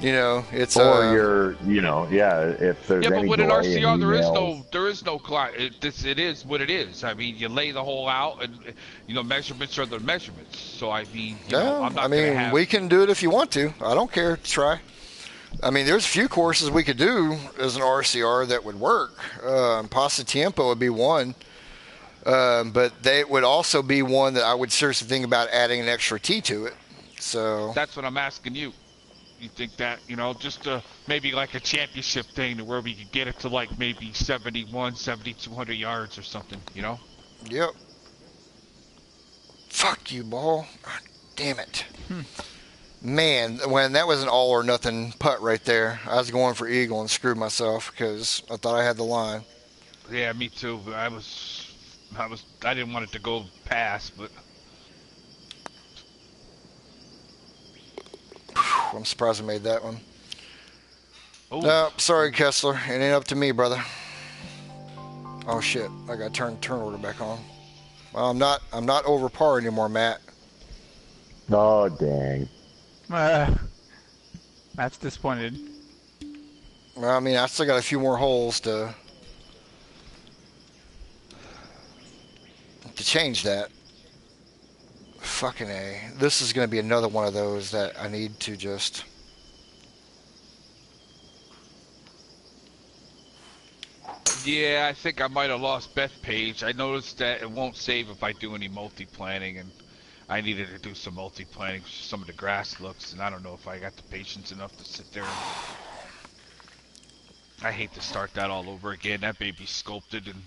You know, it's Or you're, you know, yeah, if there's Yeah, but any with an delay in RCR, emails. there is no it is what it is. I mean, you lay the hole out, and measurements are the measurements. So I mean, no. I'm I not gonna mean, have. we can do it if you want to. I don't care. Try. I mean, there's a few courses we could do as an RCR that would work. Pasa Tiempo would be one, but they would also be one that I would seriously think about adding an extra T to it. So That's what I'm asking you. You think that just maybe like a championship thing to where we could get it to like maybe 71, 7,200 yards or something, yep. Fuck you, ball. God damn it. Hmm. Man, when that was an all or nothing putt right there, I was going for eagle and screwed myself because I thought I had the line. Yeah, me too. I didn't want it to go past, but I'm surprised I made that one. oh, No, sorry, Kessler. It ain't up to me, brother. Oh shit! I got to turn order back on. Well, I'm not over par anymore, Matt. Oh, dang. Matt's disappointed. Well, I mean, I still got a few more holes to change that. Fucking A. This is going to be another one of those that I need to just. yeah, I think I might have lost Bethpage. I noticed that it won't save if I do any multi-planning, and I needed to do some multi-planning for some of the grass looks, and I don't know if I got the patience enough to sit there. I hate to start that all over again. That baby's sculpted, and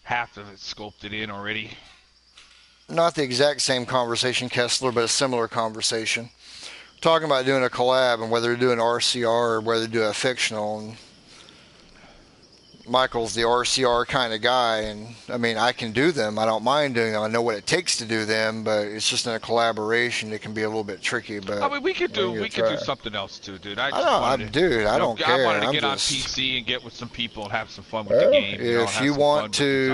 half of it's sculpted in already. Not the exact same conversation, Kessler, but a similar conversation. Talking about doing a collab and whether to do an RCR or whether to do a fictional. And Michael's the RCR kind of guy, and I mean, I can do them. I don't mind doing them. I know what it takes to do them, but it's just in a collaboration. It can be a little bit tricky. But I mean, we could do something else too, dude. I don't care. I wanted to I'm get on just, PC and get with some people and have some fun with the game. if you want to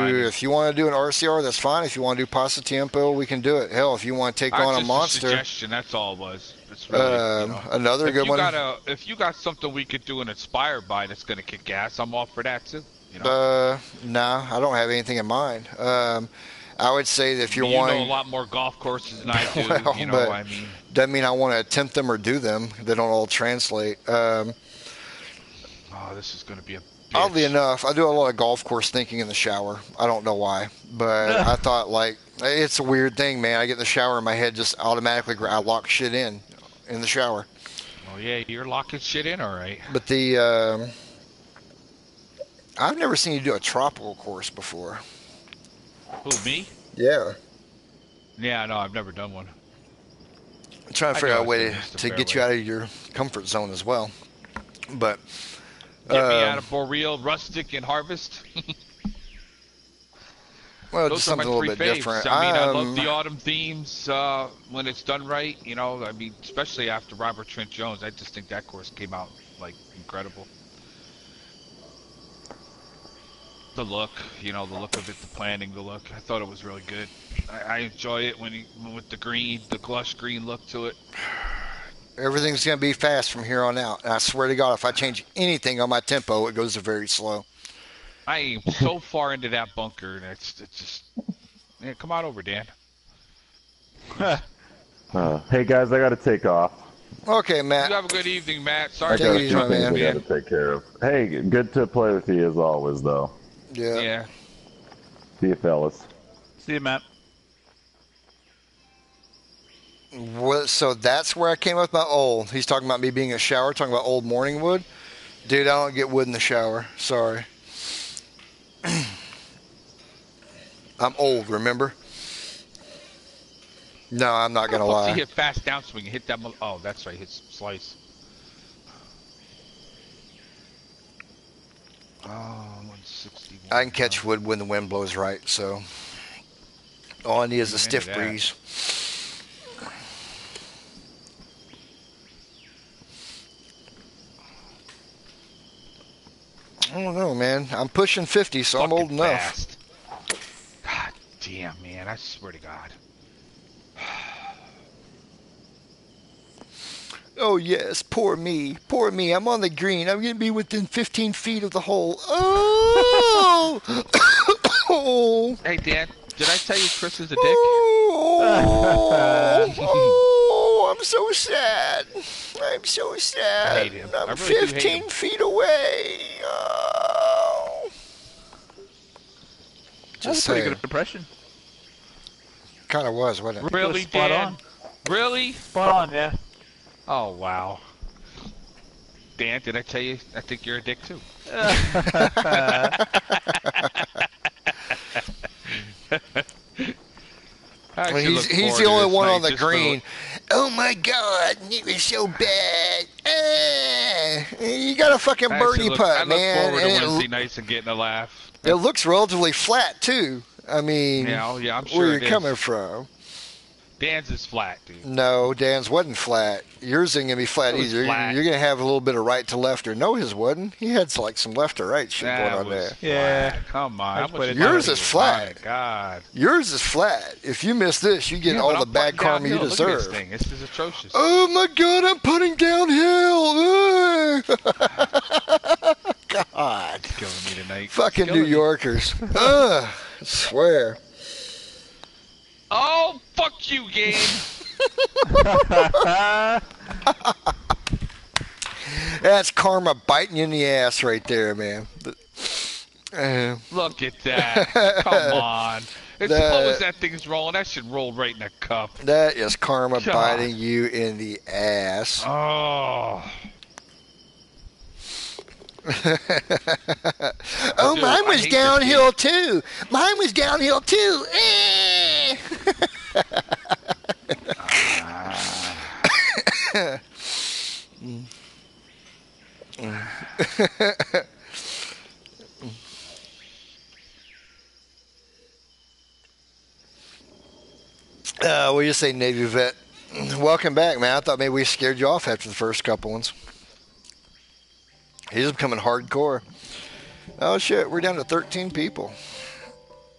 do an RCR, that's fine. If you want to do Pasa Tiempo, we can do it. Hell, if you want to take on a just monster, a suggestion. That's all it was. It's really, another good one. If you got something we could do and inspire by that's gonna kick ass, I'm all for that too. No, I don't have anything in mind. I would say that if you're wanting, know a lot more golf courses than I do. well, but I mean, doesn't mean I want to attempt them or do them. They don't all translate. Oh, this is going to be a bitch. Oddly enough, I do a lot of golf course thinking in the shower. I don't know why, but I thought, like, it's a weird thing, man. I get in the shower and my head just automatically, I lock shit in the shower. Oh yeah, you're locking shit in, all right. But I've never seen you do a tropical course before. Who, me? Yeah. Yeah, no, I've never done one. I'm trying to figure out a way to get you out of your comfort zone as well. But get me out of Boreal, Rustic, and Harvest. Well, those just are my something a little three bit faves. different. I mean, I love the autumn themes when it's done right. I mean, especially after Robert Trent Jones, I just think that course came out like incredible. The look, the look of it, the planning, the look. I thought it was really good. I enjoy it with the green, the lush green look to it. Everything's going to be fast from here on out. And I swear to God, if I change anything on my tempo, it goes to very slow. I am so far into that bunker, and it's just... Yeah, come on over, Dan. Hey, guys, I got to take off. Okay, Matt. You have a good evening, Matt. Sorry to take it easy, my man. I got to take care of. Hey, good to play with you as always, though. Yeah. See you, fellas. See you, Matt. So that's where I came up with my old. He's talking about me being a shower, talking about old morning wood. Dude, I don't get wood in the shower. Sorry. I'm old, remember? No, I'm not going to lie. He hit fast downswing and hit that. Oh, that's right. Hit slice. Oh, 161. I can catch wood when the wind blows right, so all I need is a stiff breeze. I don't know, man. I'm pushing 50, so I'm old enough. Fast. God damn, man. I swear to God. Oh, yes, poor me. Poor me. I'm on the green. I'm going to be within 15 feet of the hole. Oh! Oh! Hey, Dan, did I tell you Chris is a dick? Oh, I'm so sad. I'm so sad. I hate him. I'm I really do hate 15 him. feet away. Oh. That was Just a pretty saying. good impression. Kind of was, wasn't it? Really, spot Dan? on. Really? Spot on, yeah. Oh, wow. Dan, did I tell you I think you're a dick, too? Well, he's the only one on the green. Oh my God, it was so bad. You got a fucking birdie putt, man. I look forward to And Wednesday nights and getting a laugh. it looks relatively flat too. I mean, Yeah, I'm sure where it you're is. coming from? Dan's is flat, dude. No, Dan's wasn't flat. Yours ain't gonna be flat It was either. flat. You're gonna have a little bit of right to left, or no, his wasn't. He had like some left to right shit That going on was there. flat. Yeah. Come on. I How put much it Yours money? is flat. My God. Yours is flat. If you miss this, you get Yeah, all but the I'm bad putting karma you downhill. Look at deserve. this thing. This is atrocious. Oh my God, I'm putting downhill. God. It's killing me tonight. Fucking It's New killing me. Yorkers. I swear. Oh, fuck you, game. That's karma biting you in the ass right there, man. Look at that. Come on. As slow as that thing's rolling, that should roll right in the cup. That is karma God. biting you in the ass. Oh. Oh, Dude, mine I was hate this downhill too. Mine was downhill too. What do you say, Navy vet? Welcome back, man. I thought maybe we scared you off after the first couple ones. He's becoming hardcore. Oh, shit. We're down to 13 people.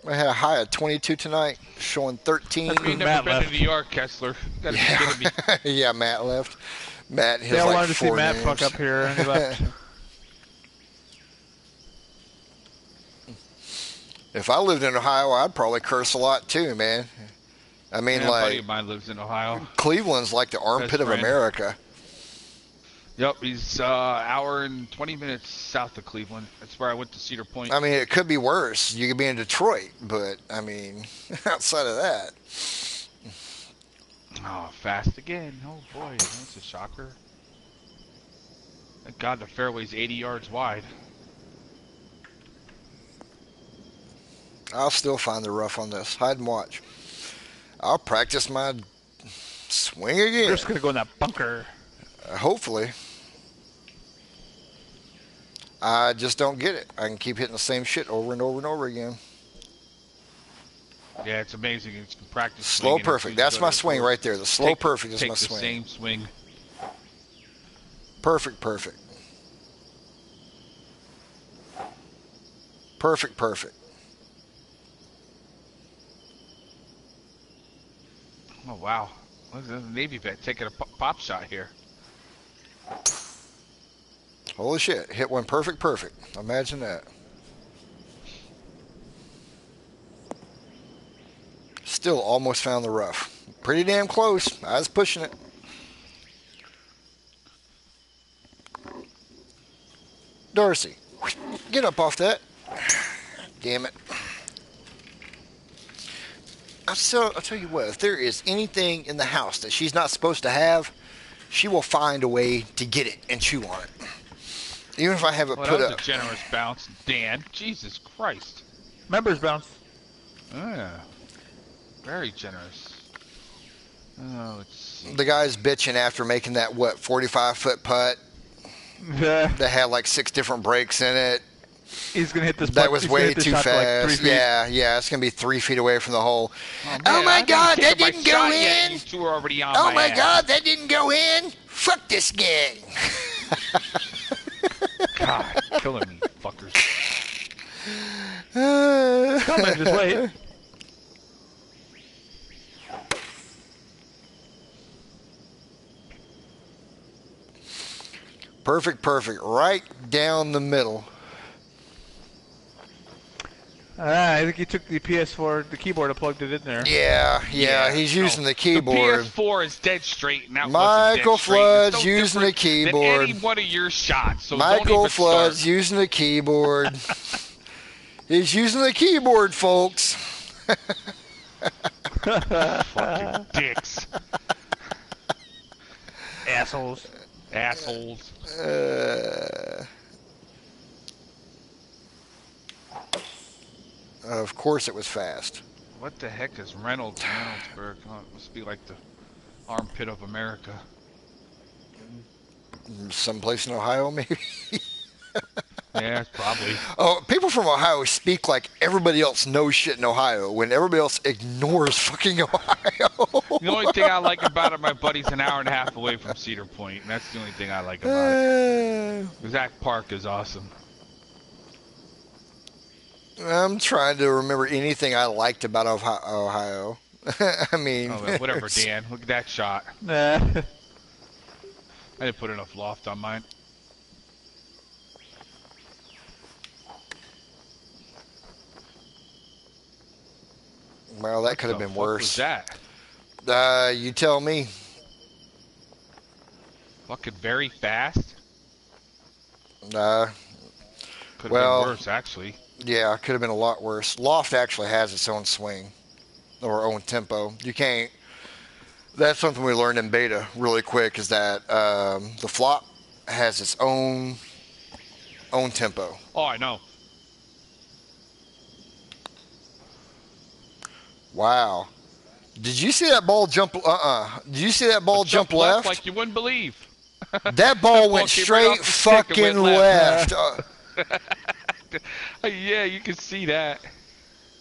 I had a high of 22 tonight, showing 13. You've never Matt been left. to New York, Kessler. You gotta be kidding me. Yeah, Matt left. Matt and his They all like wanted to see 4 Matt names. fuck up here, and he left. If I lived in Ohio, I'd probably curse a lot too, man. I mean, Yeah, a buddy like, of mine lives in Ohio. Cleveland's like the armpit of friend. America. Yep, he's hour and 20 minutes south of Cleveland. That's where I went to Cedar Point. I mean, it could be worse. You could be in Detroit, but, I mean, outside of that. Oh, fast again. Oh, boy. That's a shocker. Thank God the fairway's 80 yards wide. I'll still find the rough on this. Hide and watch. I'll practice my swing again. We're just going to go in that bunker. Hopefully. I just don't get it. I can keep hitting the same shit over and over and over again. Yeah, it's amazing. You can practice Slow swinging perfect. until you That's go my to the swing course. right there. The slow perfect is take my the swing. same swing. Perfect, perfect. Perfect, perfect. Oh, wow. Look at the Navy vet taking a pop shot here. Holy shit. Hit one perfect, perfect. Imagine that. Still almost found the rough. Pretty damn close. I was pushing it. Darcy, get up off that. Damn it. I'll tell you what, if there is anything in the house that she's not supposed to have, she will find a way to get it and chew on it. Even if I have it Well, put that was up. a generous bounce, Dan. Jesus Christ. Members bounce. Yeah. Very generous. Oh, let's see. The guy's bitching after making that, 45-foot putt that had like 6 different breaks in it. He's going to hit this That putt- was he's gonna way hit this too shot to, like, 3 fast. feet. Yeah, it's going to be 3 feet away from the hole. man, Oh my I haven't God, even that taken my didn't go shot yet, in. You two are already on Oh my ass. God, that didn't go in. Fuck this game. God, killing me, fuckers. Coming, just wait. Perfect. Right down the middle. I think he took the PS4, the keyboard, and plugged it in there. Yeah, he's using the keyboard. The PS4 is dead straight, and that Michael wasn't dead straight. It's Flood's no using the different keyboard. than any one of your shots. So Michael don't even Flood's start. using the keyboard. He's using the keyboard, folks. Fucking dicks. Assholes. Of course it was fast. What the heck is Reynoldsburg? Oh, it must be like the armpit of America. Someplace in Ohio, maybe? Yeah, probably. Oh, people from Ohio speak like everybody else knows shit in Ohio when everybody else ignores fucking Ohio. The only thing I like about it, my buddy's an hour and a half away from Cedar Point, and that's the only thing I like about it. Zach Park is awesome. I'm trying to remember anything I liked about Ohio. I mean... Oh, well, whatever, Dan. Look at that shot. Nah. I didn't put enough loft on mine. Well, that could have been worse. What was that? You tell me. Fucking very fast? Could have been worse, actually. Yeah, it could have been a lot worse. Loft actually has its own swing or own tempo. You can't. That's something we learned in beta really quick. Is that the flop has its own tempo. Oh, I know. Wow. Did you see that ball jump? Did you see that ball jump left? Like you wouldn't believe. That ball went straight fucking left. Yeah, you can see that.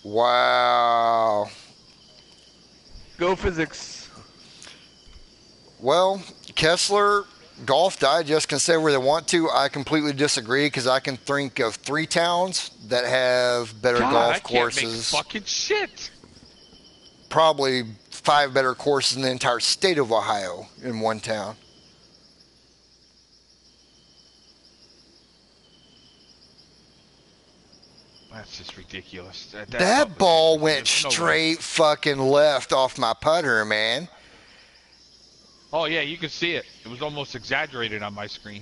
Wow. Go physics. Well, Kessler, Golf Digest can say where they want to. I completely disagree because I can think of 3 towns that have better golf courses. Can't make fucking shit. Probably 5 better courses in the entire state of Ohio in one town. That's just ridiculous. That ball went straight fucking left off my putter, man. Oh, yeah, you can see it. It was almost exaggerated on my screen.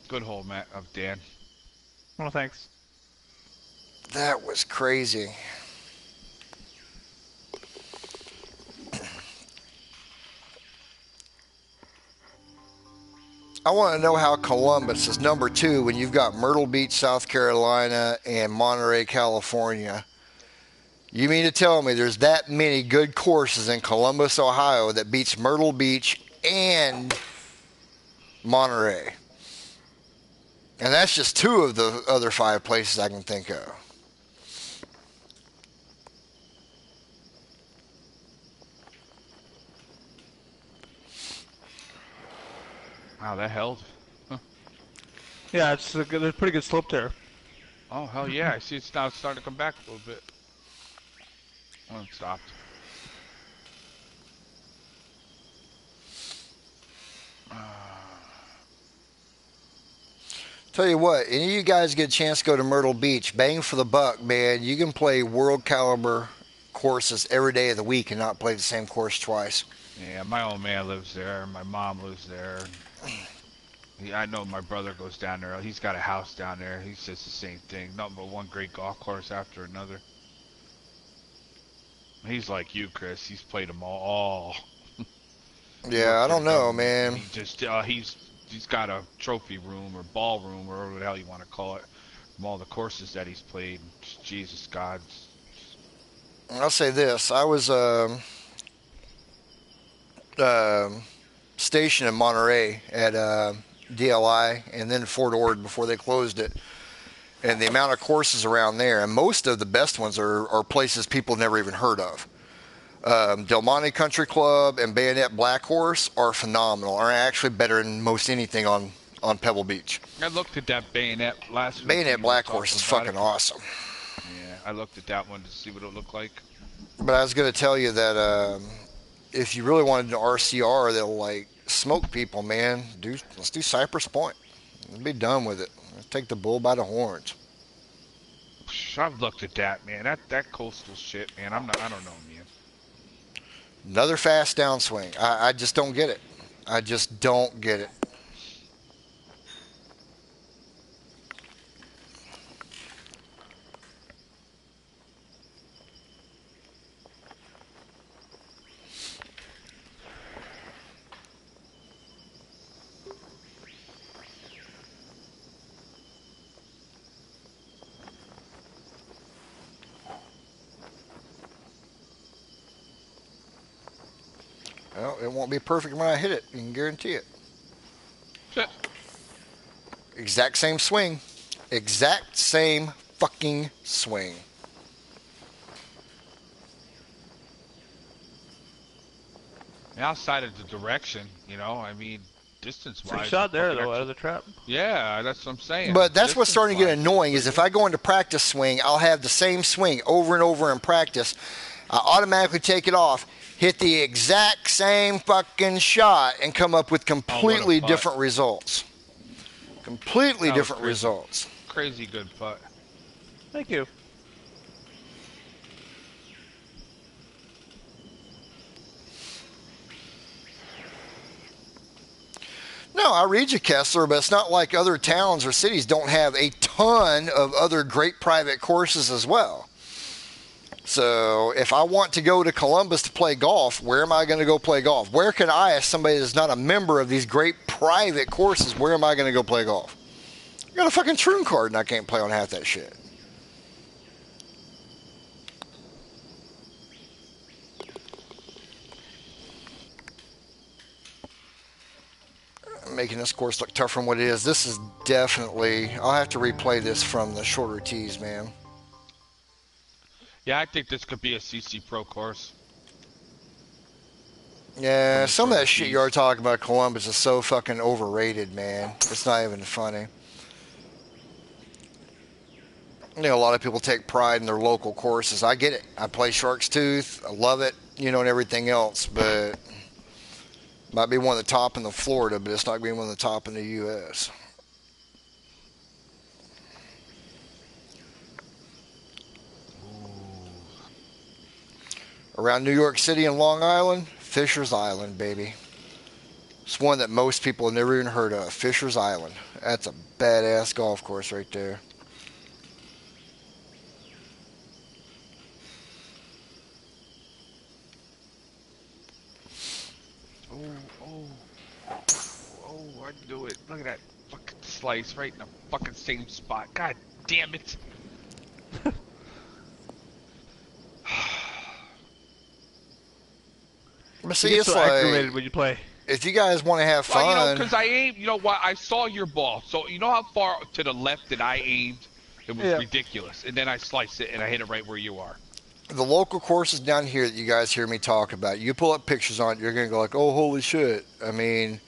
Good hole, Matt, of Dan. Oh, thanks. That was crazy. I want to know how Columbus is number 2 when you've got Myrtle Beach, South Carolina, and Monterey, California. You mean to tell me there's that many good courses in Columbus, Ohio that beats Myrtle Beach and Monterey? And that's just 2 of the other 5 places I can think of. Wow, that held. Huh. Yeah, there's a pretty good slope there. Oh, hell yeah. I see it's now starting to come back a little bit. Oh, it stopped. Tell you what, any of you guys get a chance to go to Myrtle Beach, bang for the buck, man. You can play world caliber courses every day of the week and not play the same course twice. Yeah, my old man lives there. My mom lives there. I know my brother goes down there. He's got a house down there. He says the same thing. Nothing but one great golf course after another. He's like you, Chris. He's played them all. Yeah, I don't know, man. He just he's got a trophy room or ballroom or whatever the hell you want to call it from all the courses that he's played. Jesus God. I'll say this. I was stationed in Monterey at DLI and then Fort Ord before they closed it. And the amount of courses around there, and most of the best ones are places people never even heard of. Del Monte Country Club and Bayonet Black Horse are phenomenal, are actually better than most anything on Pebble Beach. I looked at that Bayonet last week. Bayonet Black Horse is fucking awesome. Yeah, I looked at that one to see what it looked like. But I was going to tell you that if you really wanted an RCR that'll like smoke people, man. Let's do Cypress Point. Let's be done with it. Let's take the bull by the horns. I've looked at that, man. That coastal shit, man. I don't know, man. Another fast downswing. I just don't get it. I just don't get it. Well, it won't be perfect when I hit it. You can guarantee it. Shit. Exact same swing. Exact same fucking swing. Outside of the direction, you know, I mean, distance-wise. Pretty shot there, though, out of the trap. Yeah, that's what I'm saying. But that's what's starting to get annoying is if I go into practice swing, I'll have the same swing over and over in practice. I automatically take it off, hit the exact same fucking shot, and come up with completely different results. Completely different results. Crazy good putt. Thank you. No, I read you, Kessler, but it's not like other towns or cities don't have a ton of other great private courses as well. So if I want to go to Columbus to play golf, where am I going to go play golf? Where can I, as somebody that's not a member of these great private courses, where am I going to go play golf? I got a fucking Troon card and I can't play on half that shit. Making this course look tougher than what it is. This is definitely, I'll have to replay this from the shorter tees, man. Yeah, I think this could be a CC Pro course. Yeah, some of that shit you are talking about Columbus is so fucking overrated, man. It's not even funny. You know, a lot of people take pride in their local courses. I get it. I play Shark's Tooth. I love it, you know, and everything else, but might be one of the top in the Florida, but it's not going to be one of the top in the U.S. Around New York City and Long Island, Fisher's Island, baby. It's one that most people have never even heard of, Fisher's Island. That's a badass golf course right there. I knew it. Look at that fucking slice right in the fucking same spot. God damn it. But see, You get it's so like, aggravated when you play. if you guys want to have fun. Well, you know, because I aimed, you know what? I saw your ball. So, you know how far to the left that I aimed? It was ridiculous. And then I sliced it and I hit it right where you are. The local courses down here that you guys hear me talk about, you pull up pictures on it, you're going to go like, oh, holy shit. I mean,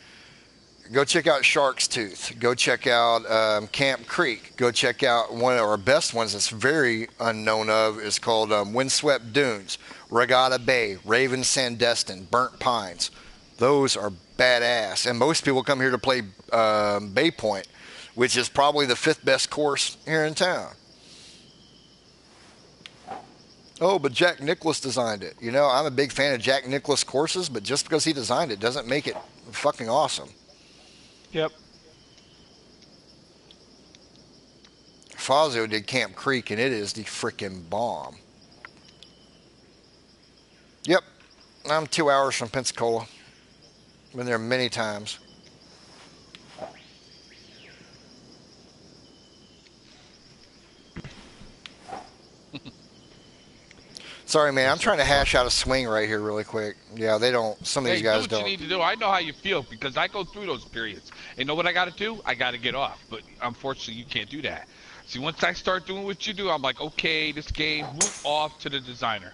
go check out Shark's Tooth. Go check out Camp Creek. Go check out one of our best ones that's very unknown of is called Windswept Dunes, Regatta Bay, Raven Sandestin, Burnt Pines. Those are badass. And most people come here to play Bay Point, which is probably the 5th best course here in town. Oh, but Jack Nicklaus designed it. You know, I'm a big fan of Jack Nicklaus courses, but just because he designed it doesn't make it fucking awesome. Yep. Fazio did Camp Creek, and it is the freaking bomb. Yep, I'm 2 hours from Pensacola. Been there many times. Sorry, man. I'm trying to hash out a swing right here really quick. Yeah, they don't. Some of these guys do what don't. you need to do. I know how you feel because I go through those periods. And you know what I got to do? I got to get off. But unfortunately, you can't do that. See, once I start doing what you do, I'm like, okay, this game, move off to the designer.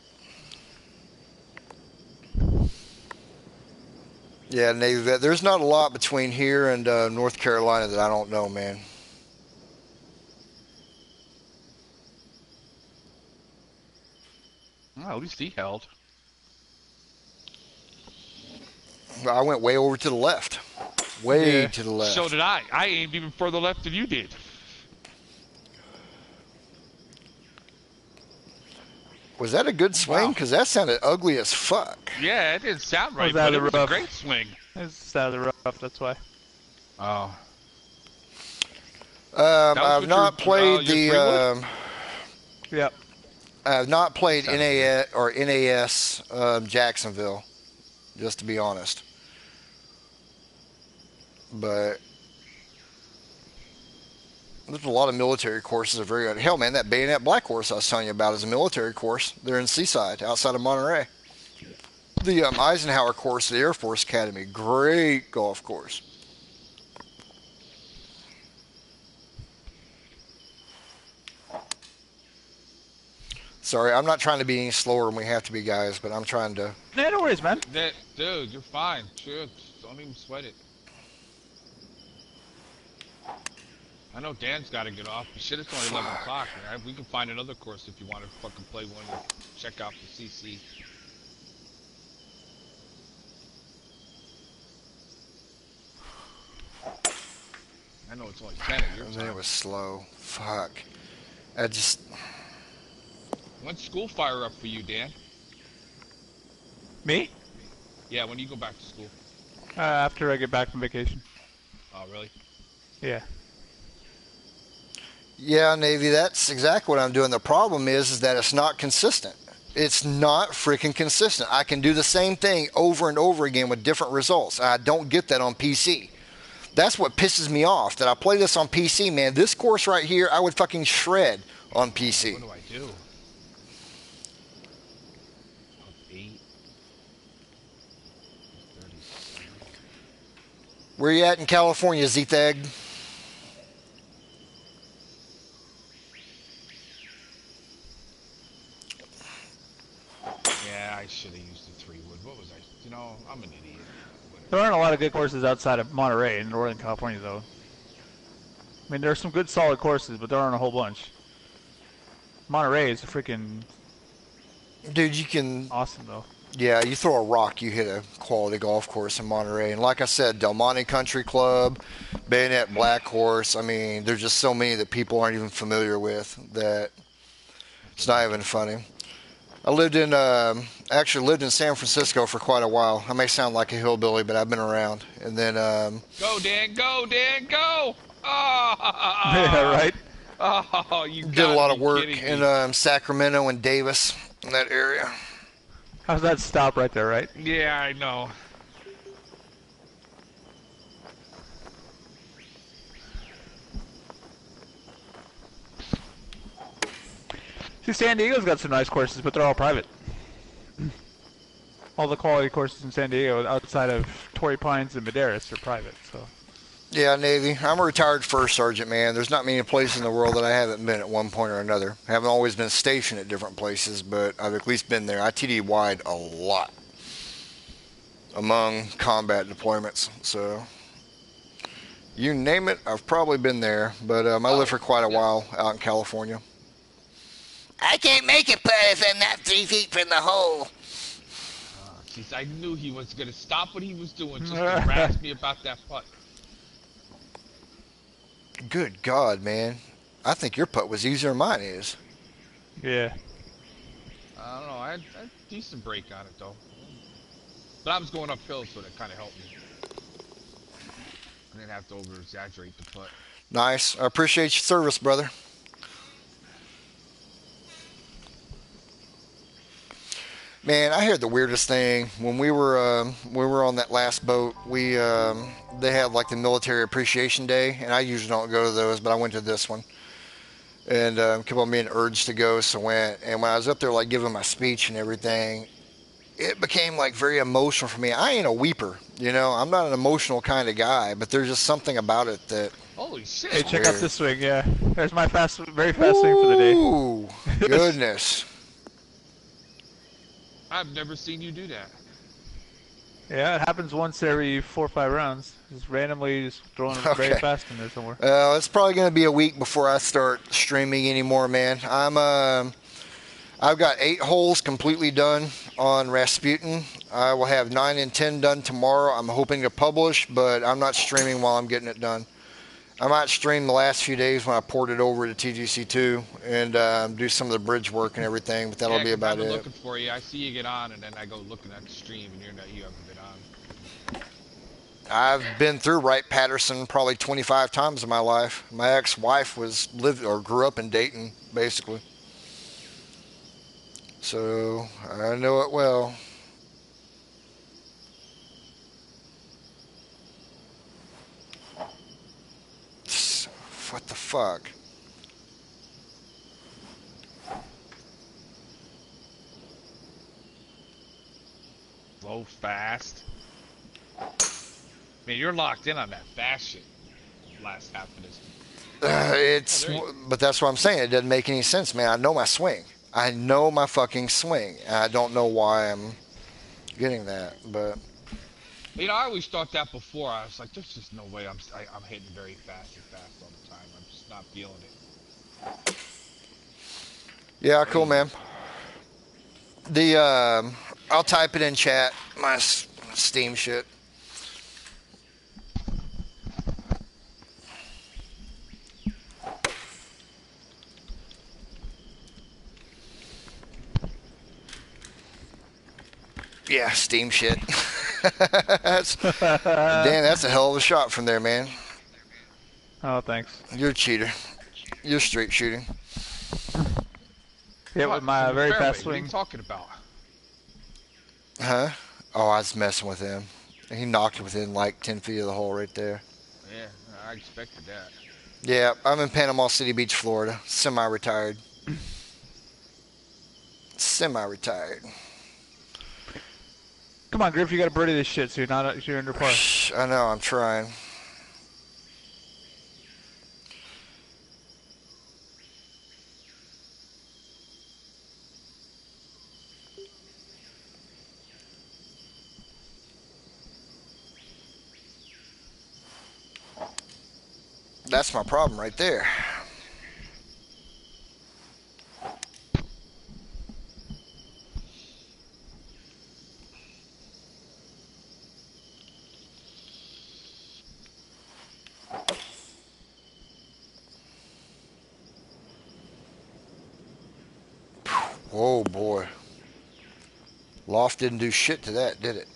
Yeah, Navy vet. There's not a lot between here and North Carolina that I don't know, man. Well, at least he held. I went way over to the left. Way to the left. So did I. I aimed even further left than you did. Was that a good swing? Wow. Because that sounded ugly as fuck. Yeah, it didn't sound right, Was out but it of was the a rough. great swing. It's out of the rough, that's why. Oh. I've not played the. Yep. I've not played NAS Jacksonville, just to be honest. But there's a lot of military courses that are very good. Hell, man, that Bayonet Black course I was telling you about is a military course. They're in Seaside, outside of Monterey. The Eisenhower course at the Air Force Academy, great golf course. Sorry, I'm not trying to be any slower than we have to be, guys, but I'm trying to... No, no worries, man. Dude, you're fine. Sure, don't even sweat it. I know Dan's got to get off. Shit, it's only 11 o'clock. Right? We can find another course if you want to fucking play one and check out the CC. I know it's only 10 at your time. It was slow. Fuck. I just... When's school fire up for you, Dan? Me? Yeah, when you go back to school. After I get back from vacation. Oh, really? Yeah. Yeah, Navy, that's exactly what I'm doing. The problem is that it's not consistent. It's not freaking consistent. I can do the same thing over and over again with different results. I don't get that on PC. That's what pisses me off, that I play this on PC, man. This course right here, I would fucking shred on PC. What do I do? 8. Where you at in California, Z-Thag? Yeah, I should have used the 3-wood. What was I? You know, I'm an idiot. There aren't a lot of good courses outside of Monterey in Northern California, though. I mean, there are some good, solid courses, but there aren't a whole bunch. Monterey is a freaking Dude, you can... awesome, though. Yeah, you throw a rock, you hit a quality golf course in Monterey. And like I said, Del Monte Country Club, Bayonet Black course. I mean, there's just so many that people aren't even familiar with that it's not even funny. I actually lived in San Francisco for quite a while. I may sound like a hillbilly, but I've been around. And then... Go, Dan, go, Dan, go! Oh, Yeah, right? Oh, you did a lot of be work kidding me. in Sacramento and Davis, in that area. How's that stop right there, right? Yeah, I know. See, San Diego's got some nice courses, but they're all private. All the quality courses in San Diego, outside of Torrey Pines and Madeiras, are private. So. Yeah, Navy. I'm a retired first sergeant, man. There's not many places in the world that I haven't been at one point or another. I haven't always been stationed at different places, but I've at least been there. I TD wide a lot among combat deployments. So you name it, I've probably been there. But I lived for quite a while out in California. I can't make it, but if I'm not 3 feet from the hole. Jeez, I knew he was going to stop what he was doing just to harass me about that putt. Good God, man. I think your putt was easier than mine is. Yeah. I don't know. I had a decent break on it, though. But I was going uphill, so that kind of helped me. I didn't have to over-exaggerate the putt. Nice. I appreciate your service, brother. Man, I heard the weirdest thing when we were on that last boat. They had like the military appreciation day, and I usually don't go to those, but I went to this one, and kept on being urged to go, so went. And when I was up there, like giving my speech and everything, it became like very emotional for me. I ain't a weeper, you know. I'm not an emotional kind of guy, but there's just something about it that. Holy shit! Hey, check out this swing. Yeah, there's my very fast swing for the day. Ooh, goodness. I've never seen you do that. Yeah, it happens once every 4 or 5 rounds. Just randomly just throwing it very fast in there somewhere. It's probably going to be a week before I start streaming anymore, man. I I've got 8 holes completely done on Rasputin. I will have 9 and 10 done tomorrow. I'm hoping to publish, but I'm not streaming while I'm getting it done. I might stream the last few days when I port it over to TGC2 and do some of the bridge work and everything, but that'll be about I've been it. looking for you. I see you get on, and then I go looking at the stream, and you haven't been on. I've been through Wright Patterson probably 25 times in my life. My ex-wife grew up in Dayton, basically. So I know it well. What the fuck? Low fast. Man, you're locked in on that fast shit. Last half of this. But that's what I'm saying. It doesn't make any sense, man. I know my swing. I know my fucking swing. And I don't know why I'm getting that, but. You know, I always thought that before. I was like, there's just no way I'm hitting very fast all the time. I'm just not feeling it. Yeah, cool, man. I'll type it in chat. My Steam shit. Yeah, Steam shit. Damn, that's a hell of a shot from there, man. Oh, thanks. You're a cheater. You're straight shooting. Yeah, with my very fast swing. What are you talking about? Huh? Oh, I was messing with him. He knocked it within like 10 feet of the hole right there. Yeah, I expected that. Yeah, I'm in Panama City Beach, Florida. Semi-retired. Semi-retired. Come on, Griff, you got to birdie this shit, so you're under par. I know, I'm trying. That's my problem right there. Oh boy. Loft didn't do shit to that, did it?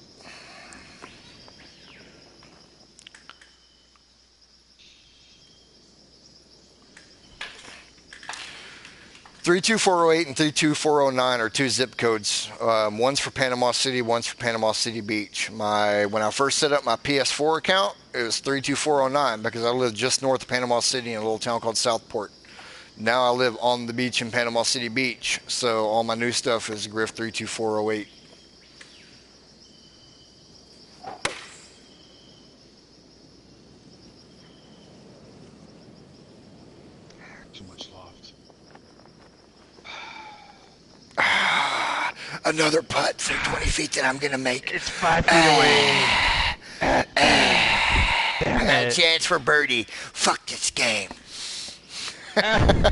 (32408) and (32409) are 2 zip codes. One's for Panama City, one's for Panama City Beach. When I first set up my PS4 account, it was 32409 because I lived just north of Panama City in a little town called Southport. Now I live on the beach in Panama City Beach, so all my new stuff is Griff 32408. Too much loft. Another putt from 20 feet that I'm going to make. It's 5 feet away. I got a chance for birdie. Fuck this game. Fucking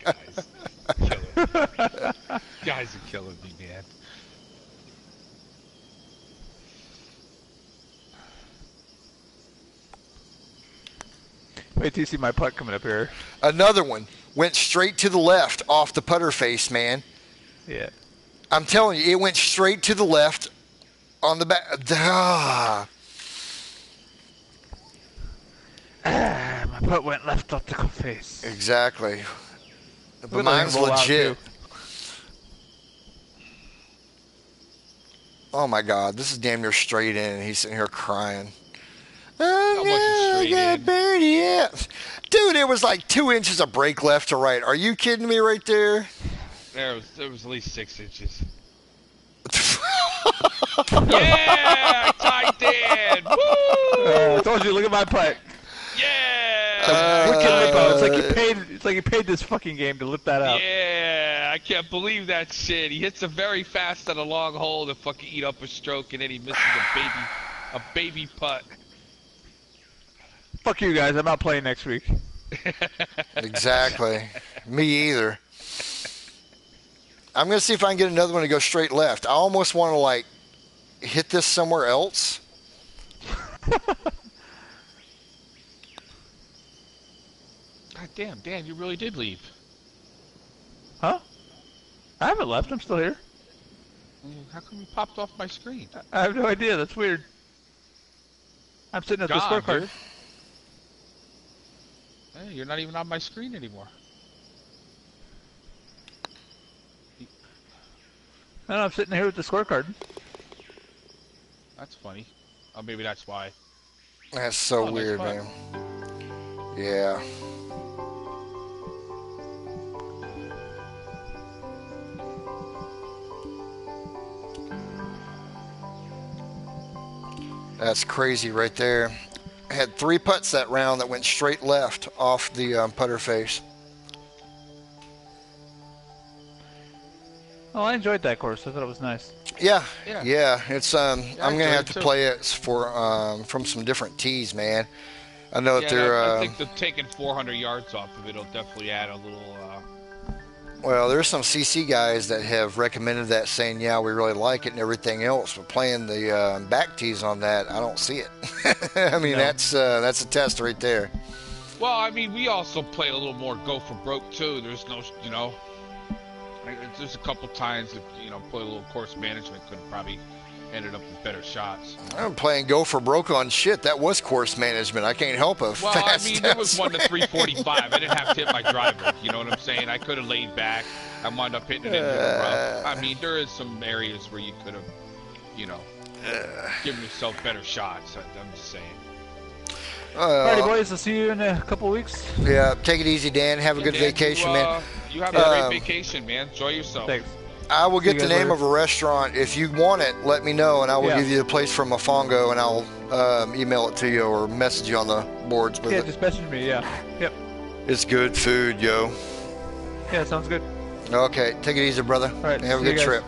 guys. Killing me. Guys are killing me, man. Wait till you see my putt coming up here. Another one went straight to the left off the putter face, man. Yeah. I'm telling you, it went straight to the left on the back. My putt went left off the face. Exactly. But Look at mine's him roll out, legit. too. Oh my God, this is damn near straight in, and he's sitting here crying. How Oh much is no, straight got in? birdie, yeah. Dude, it was like 2 inches of break left to right. Are you kidding me right there? There was at least 6 inches. Yeah, tight end. Woo! I told you, look at my putt. Yeah. Wicked lip out. It's like you paid this fucking game to lip that out. Yeah, I can't believe that shit. He hits a very fast on a long hole to fucking eat up a stroke, and then he misses a baby putt. Fuck you guys. I'm not playing next week. Exactly. Me either. I'm gonna see if I can get another one to go straight left. I almost want to like hit this somewhere else. God damn, Dan, you really did leave. Huh? I haven't left. I'm still here. How come you popped off my screen? I have no idea. That's weird. I'm sitting at the God, scorecard. dude. Hey, you're not even on my screen anymore. No, I'm sitting here with the scorecard. That's funny. Oh, maybe that's why. That's so weird, nice man. Yeah. That's crazy right there. I had 3 putts that round that went straight left off the putter face. Oh, I enjoyed that course. I thought it was nice. Yeah. Yeah. It's I'm gonna have to too. play it for from some different tees, man. I know that they're. I think that taking 400 yards off of it will definitely add a little. Well, there's some CC guys that have recommended that, saying, yeah, we really like it and everything else. But playing the back tees on that, I don't see it. I mean, No. that's a test right there. Well, I mean, we also play a little more go for broke too. There's no, there's a couple times that play a little course management could have probably ended up with better shots. I'm playing go for broke on shit. That was course management. I can't help it. Well, I mean, there was one to 345. I didn't have to hit my driver. You know what I'm saying? I could have laid back. I wound up hitting it into the rough. I mean, there is some areas where you could have, given yourself better shots. I'm just saying. Alrighty, boys. I'll see you in a couple weeks. Yeah, take it easy, Dan. Have a good Dan, vacation, man. You have a great vacation, man. Enjoy yourself. Thanks. I will get See the you guys name later. of a restaurant. If you want it, let me know, and I will Yeah. give you the place from Mofongo, and I'll email it to you or message you on the boards with Yeah, it. just message me. Yeah. Yep. It's good food, yo. Yeah, sounds good. Okay, take it easy, brother. All right, Have a see you good guys. trip.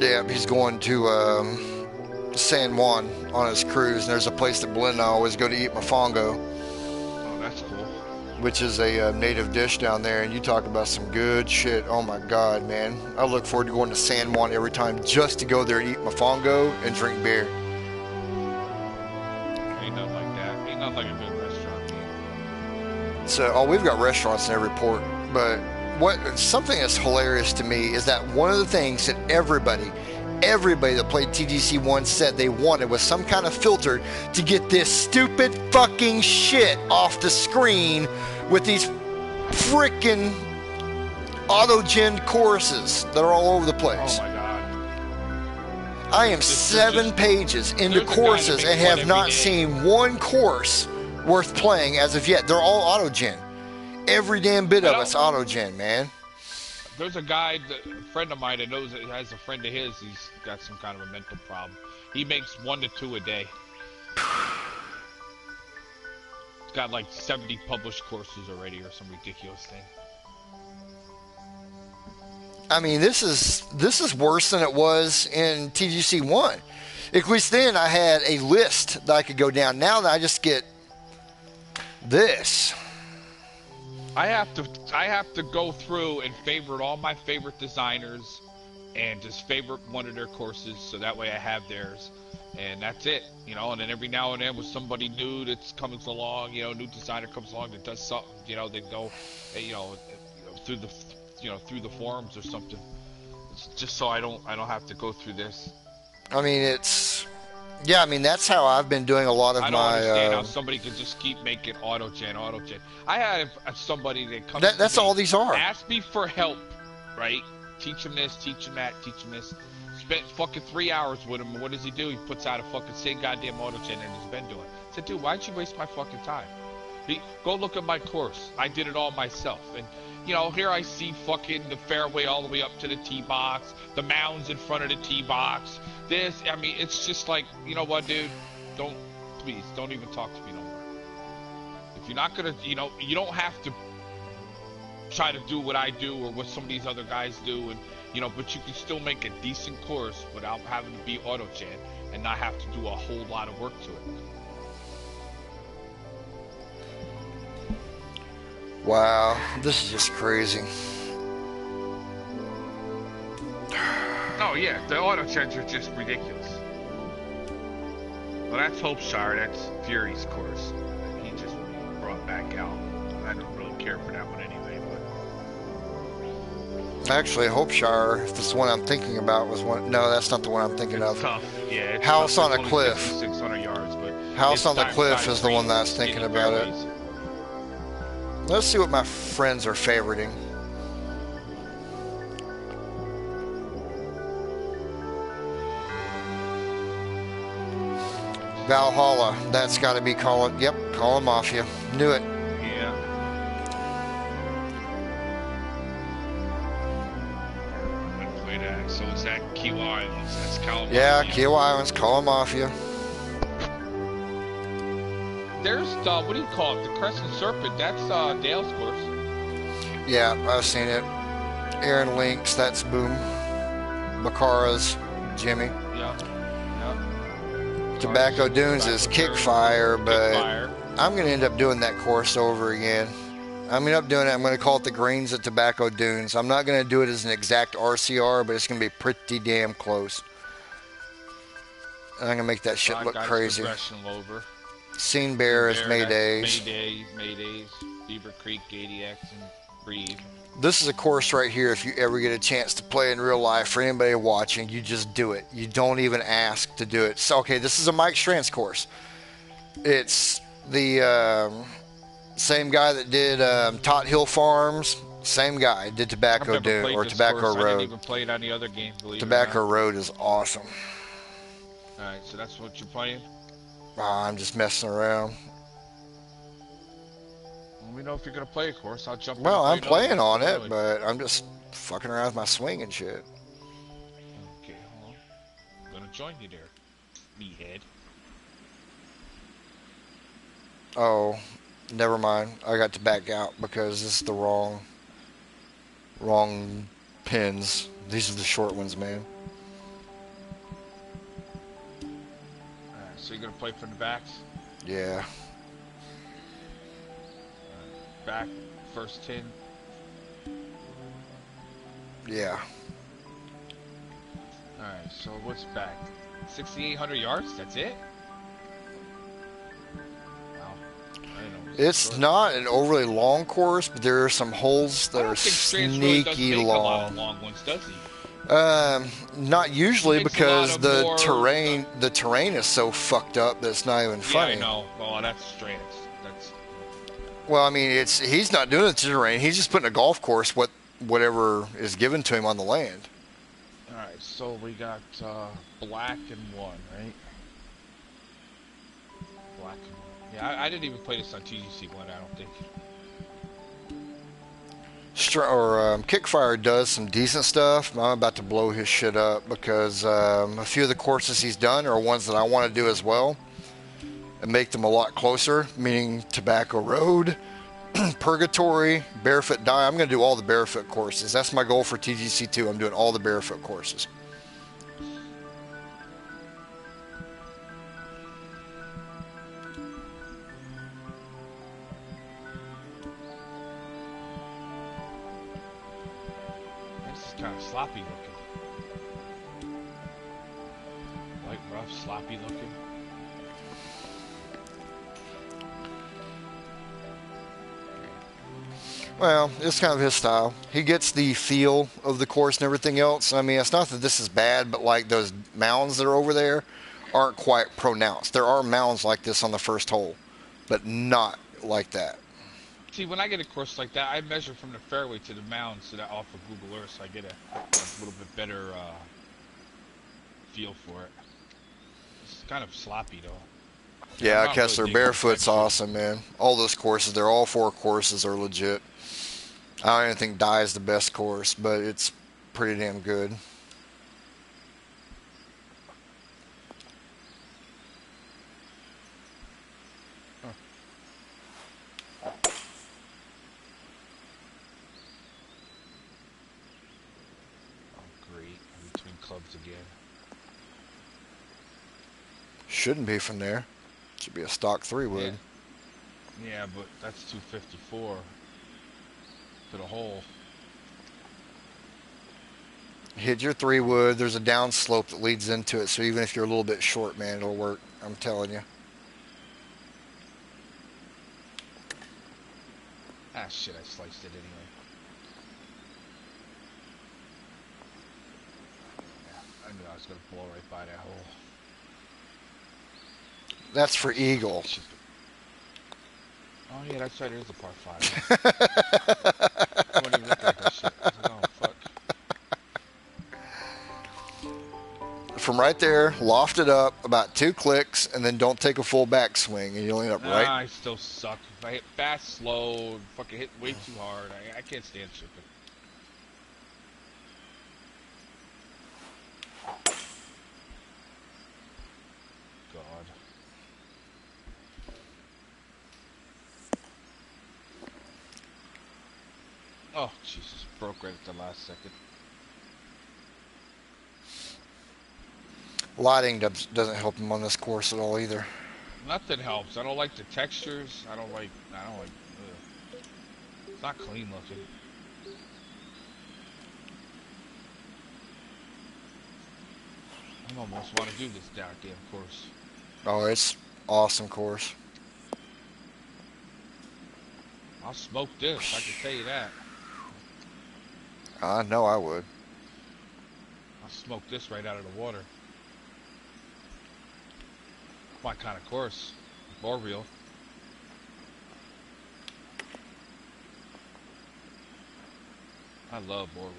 Yeah, he's going to San Juan on his cruise, and there's a place that Belinda and I always go to eat mofongo, Oh, that's cool. which is a native dish down there, and you talk about some good shit. Oh my God, man. I look forward to going to San Juan every time just to go there and eat mofongo and drink beer. Ain't nothing like that. Ain't nothing like a good restaurant, man. So, we've got restaurants in every port, but something that's hilarious to me is that one of the things that everybody that played TGC1 said they wanted was some kind of filter to get this stupid fucking shit off the screen with these frickin' auto-gen courses that are all over the place. Oh my God. I am 7 pages into there's a guy that courses makes and one have every not day. seen one course worth playing as of yet. They're all auto-gen. Every damn bit of it's auto-gen, man. There's a guy, a friend of mine that knows that has a friend of his. He's got some kind of a mental problem. He makes 1 to 2 a day. He's got like 70 published courses already, or some ridiculous thing. I mean, this is worse than it was in TGC1. At least then I had a list that I could go down. Now that I just get this. I have to go through and favorite all my favorite designers, and just favorite one of their courses, so that way I have theirs, and that's it. And then every now and then with somebody new that's coming along, new designer comes along that does something, they go, through the forums or something. It's just so I don't have to go through this. I mean, that's how I've been doing a lot of I don't my. understand how somebody could just keep making auto-gen. I have somebody that comes. That's all these are. Ask me for help, right? Teach him this, teach him that, teach him this. Spent fucking 3 hours with him. What does he do? He puts out a fucking same goddamn auto-gen and he's been doing. I said, dude, why'd you waste my fucking time? Go look at my course. I did it all myself. And, here I see fucking the fairway all the way up to the tee box, the mounds in front of the tee box. It's just like, you know what, dude? Please, don't even talk to me no more. If you're not gonna, you don't have to try to do what I do or what some of these other guys do, and, but you can still make a decent course without having to be auto-gen and not have to do a whole lot of work to it. Wow, this is just crazy. Oh yeah, the auto sheds are just ridiculous. Well, that's Hopeshire. That's Fury's course. He just brought back out. I don't really care for that one anyway. But Actually, Hopeshire, if this one I'm thinking about was one. No, that's not the one I'm thinking it's of. tough. Yeah, it's House tough. on a It's only Cliff. 5,600 yards, but House it's on the Cliff side is the one streets, that's thinking skinny about it. fairways. Let's see what my friends are favoriting. Valhalla, that's got to be calling. Yep, calling Mafia. Knew it. Yeah. I'm gonna play that. So it's that Key Islands. That's Calamari. Yeah, Keel Islands, calling Mafia. There's what do you call it? The Crescent Serpent. That's Dale's course. Yeah, I've seen it. Aaron Links, that's Boom. Makara's Jimmy. Yeah. Tobacco Dunes is Kickfire, but Kickfire. I'm going to end up doing that course over again. I'm going to end up doing it. I'm going to call it the Greens at Tobacco Dunes. I'm not going to do it as an exact RCR, but it's going to be pretty damn close. And I'm going to make that shit look crazy. Over. Scene Bear is Maydays. Maydays, Beaver Creek, ADX, and Breathe. This is a course right here. If you ever get a chance to play in real life, for anybody watching, you just do it. You don't even ask to do it. So, okay, this is a Mike Strantz course. It's the same guy that did Tot Hill Farms. Same guy did Tobacco Dune or Tobacco Road. I didn't even play it on the other game. Tobacco Road is awesome. All right, so that's what you're playing. I'm just messing around. Let me know if you're gonna play a course. I'll jump. Well, I'm playing on it, but I'm just fucking around with my swing and shit. Okay, hold on. I'm gonna join you there, meathead. Oh, never mind. I got to back out because this is the wrong pins. These are the short ones, man. Alright, so you're gonna play from the backs? Yeah. Back, first 10. Yeah. Alright, so what's back? 6,800 yards? That's it? Wow. I didn't know It's not an overly long course, but there are some holes that are sneaky long. A lot of long ones, does he? Not usually because the terrain is so fucked up that it's not even funny. Yeah, I know. Well, that's Strantz. Well, I mean, he's not doing it to terrain. He's just putting a golf course whatever is given to him on the land. All right, so we got black and one, right? Black and one. Yeah, I didn't even play this on TGC one. I don't think. Kickfire does some decent stuff. I'm about to blow his shit up because a few of the courses he's done are ones that I want to do as well and make them a lot closer, meaning Tobacco Road, Purgatory, Barefoot Die. I'm going to do all the barefoot courses. That's my goal for TGC2. I'm doing all the barefoot courses. Kind of sloppy looking. Light rough, sloppy looking. Well, it's kind of his style. He gets the feel of the course and everything else. I mean, it's not that this is bad, but like those mounds that are over there aren't quite pronounced. There are mounds like this on the first hole, but not like that. See, when I get a course like that, I measure from the fairway to the mound so that off of Google Earth, so I get a little bit better feel for it. It's kind of sloppy, though. Yeah, Kessler, barefoot's awesome, man. All those courses, all 4 courses are legit. I don't even think Die is the best course, but it's pretty damn good. Again. Shouldn't be from there. Should be a stock 3 wood. Yeah, but that's 254. to the hole. Hit your 3-wood. There's a down slope that leads into it, so even if you're a little bit short, man, it'll work. I'm telling you. Ah, shit, I sliced it anyway. Yeah, I knew I was going to blow right by that hole. That's for eagle. Oh, yeah, that's right. There's a par 5. I wasn't even looking at that shit. I was like, oh, fuck. From right there, loft it up about 2 clicks, and then don't take a full backswing, and you'll end up right. I still suck. If I hit fast, slow, fucking hit way too hard, I can't stand chipping. God. Oh, Jesus. Broke right at the last second. Lighting doesn't help him on this course at all either. Nothing helps. I don't like the textures. I don't like. Ugh. It's not clean looking. I almost want to do this goddamn course. Oh, it's awesome course. I'll smoke this. I can tell you that. I know I would. I'll smoke this right out of the water. My kind of course. More real. I love Boreal.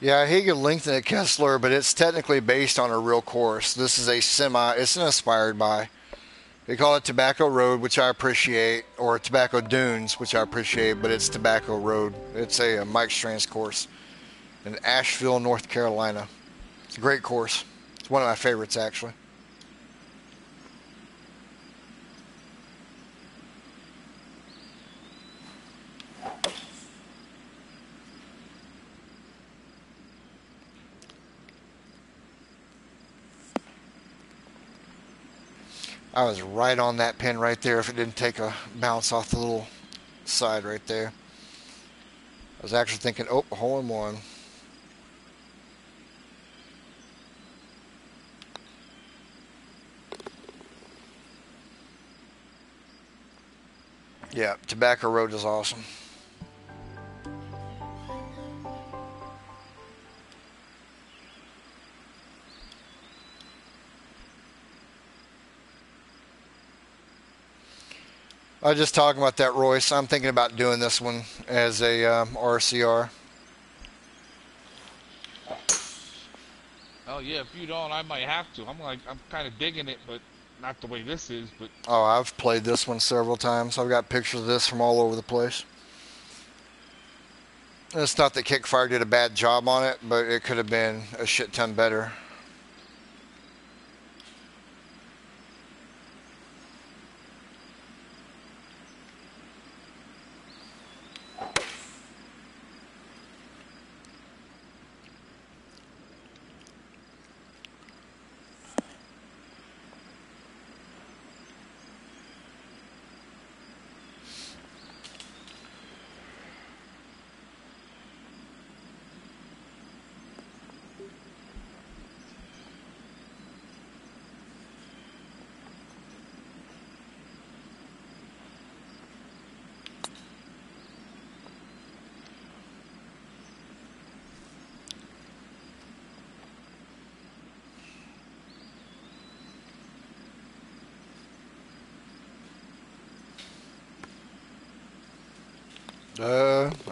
Yeah, he could lengthen it, Kessler, but it's technically based on a real course. This is it's an inspired by. They call it Tobacco Road, which I appreciate, or Tobacco Dunes, which I appreciate, but it's Tobacco Road. It's a Mike Strand's course in Asheville, North Carolina. It's a great course. It's one of my favorites, actually. I was right on that pin right there if it didn't take a bounce off the little side right there. I was actually thinking, oh, hole in one. Yeah, Tobacco Road is awesome. I was just talking about that, Royce. I'm thinking about doing this one as a RCR. Oh yeah, if you don't, I might have to. I'm kind of digging it, but not the way this is. But Oh, I've played this one several times. I've got pictures of this from all over the place. It's not that Kickfire did a bad job on it, but it could have been a shit ton better.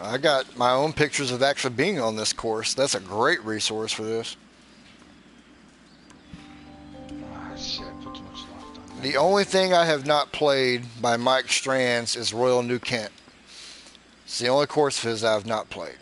I got my own pictures of actually being on this course. That's a great resource for this. shit, I put too much loft on that. The only thing I have not played by Mike Strands is Royal New Kent. It's the only course of his I have not played.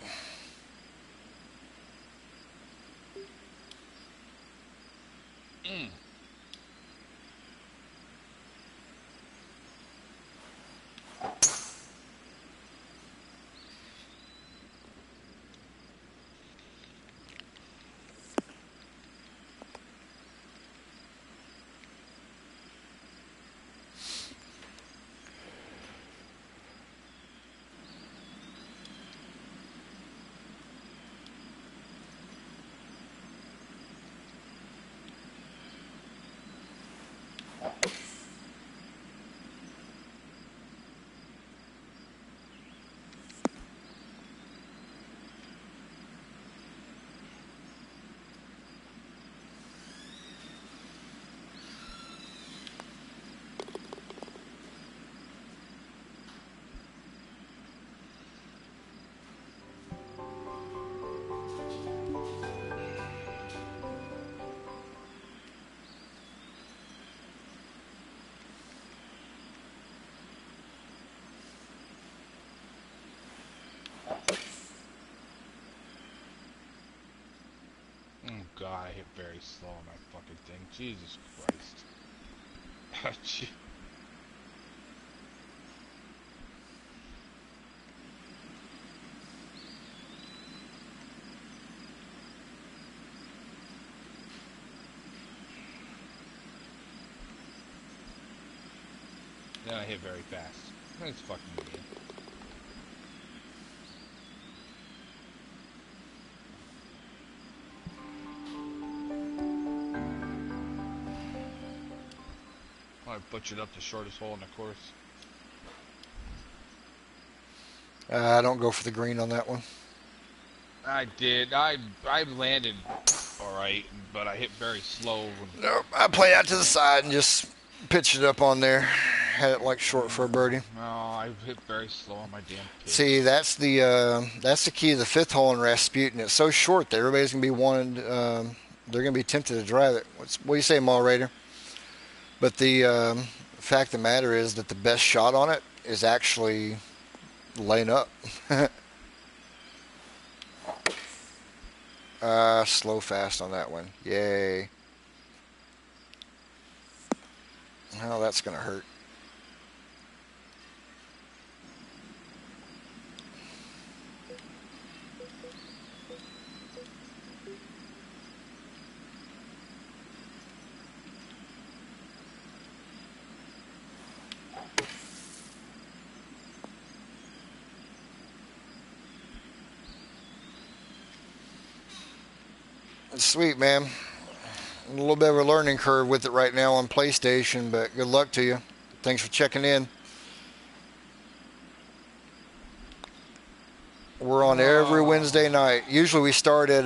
God, I hit very slow on my fucking thing. Jesus Christ. Gee. Then I hit very fast. That's fucking game. I butchered up the shortest hole in the course. I don't go for the green on that one. I did. I landed all right, but I hit very slow. Nope, I played out to the side and just pitched it up on there. Had it like short for a birdie. No, I hit very slow on my damn pitch. See, that's the key to the fifth hole in Rasputin. It's so short that everybody's gonna be wanting. They're gonna be tempted to drive it. What do you say, Mall Raider? But the fact of the matter is that the best shot on it is actually laying up. Slow fast on that one. Yay. Oh, that's gonna hurt. Sweet, man. A little bit of a learning curve with it right now on PlayStation, but good luck to you. Thanks for checking in. We're on every Wednesday night. Usually we start at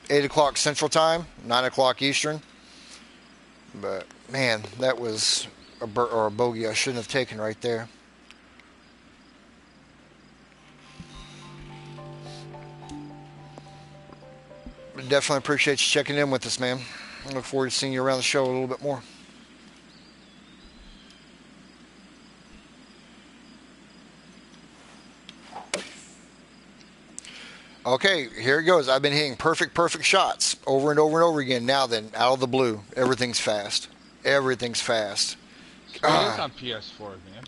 8 o'clock Central Time, 9 o'clock Eastern. But, man, that was a bogey I shouldn't have taken right there. Definitely appreciate you checking in with us, man. I look forward to seeing you around the show a little bit more. Okay, here it goes. I've been hitting perfect shots over and over and over again. Now then, out of the blue, everything's fast. Everything's fast. It is on PS4, man.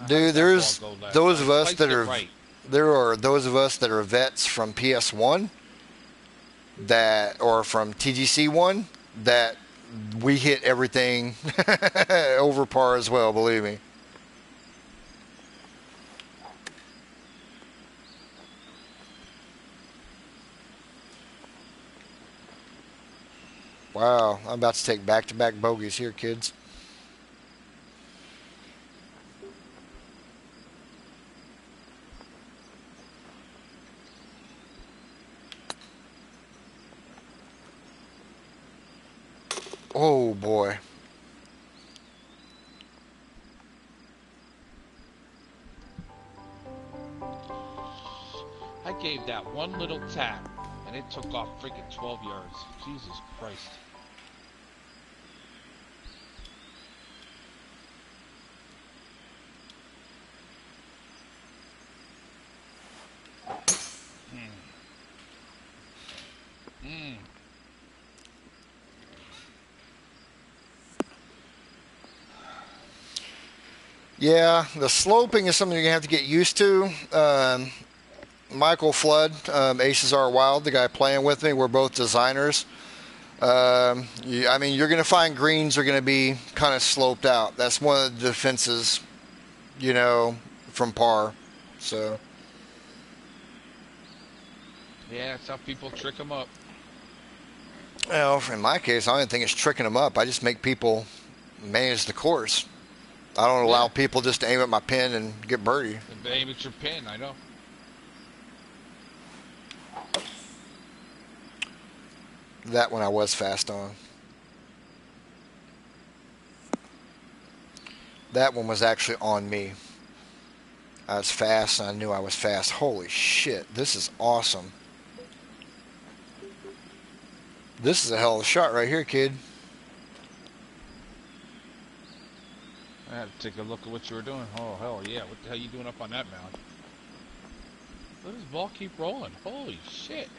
Dude, there's those of us that are... Right. There are those of us that are vets from PS1 that, or from TGC1, that we hit everything over par as well, believe me. Wow, I'm about to take back-to-back bogeys here, kids. Oh, boy. I gave that one little tap, and it took off freaking 12 yards. Jesus Christ. Yeah, the sloping is something you're going to have to get used to. Michael Flood, Aces Are Wild, the guy playing with me, we're both designers. I mean, you're going to find greens are going to be kind of sloped out. That's one of the defenses, you know, from par. So. Yeah, that's how people trick them up. Well, in my case, I don't think it's tricking them up. I just make people manage the course. I don't allow people just to aim at my pin and get birdie. Aim at your pin, I know. That one I was fast on. That one was actually on me. I was fast and I knew I was fast. Holy shit, this is awesome. This is a hell of a shot right here, kid. I had to take a look at what you were doing. Oh, hell yeah. What the hell are you doing up on that mound? Let this ball keep rolling. Holy shit.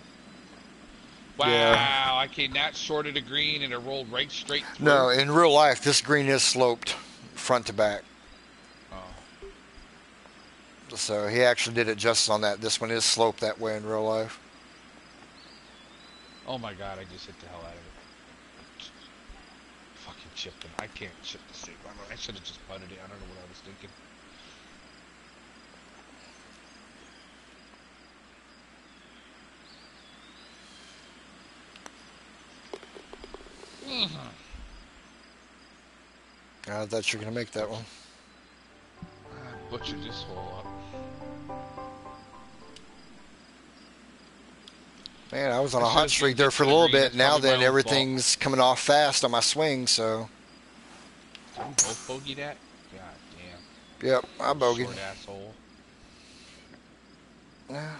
Yeah. Wow, I came that short of the green and it rolled right straight through. No, in real life, this green is sloped front to back. Oh. So he actually did it justice on that. This one is sloped that way in real life. Oh my god, I just hit the hell out of it. Fucking chipped him. I can't chip the same. I should have just putted it. I don't know what I was thinking. I thought you were going to make that one. I butchered this hole up. Man, I was on a hot streak there for a little bit. Now then, everything's coming off fast on my swing, so. Did we both bogey that? God damn. Yep, I bogeyed. Short asshole. Yeah.